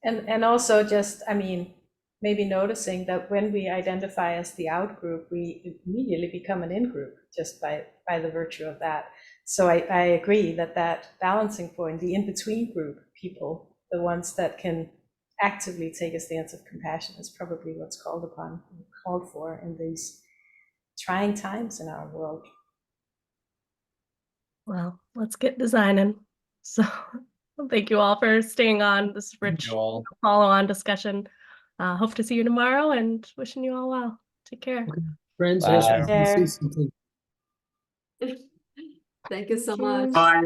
And also just, I mean, maybe noticing that when we identify as the out group, we immediately become an in group just by the virtue of that. So I agree that balancing point, the in-between group people, the ones that can actively take a stance of compassion, is probably what's called for in these trying times in our world. Well, let's get designing. So thank you all for staying on this rich follow-on discussion. Hope to see you tomorrow, and wishing you all well. Take care. Friends, Bye. I see something. Thank you so much. Bye.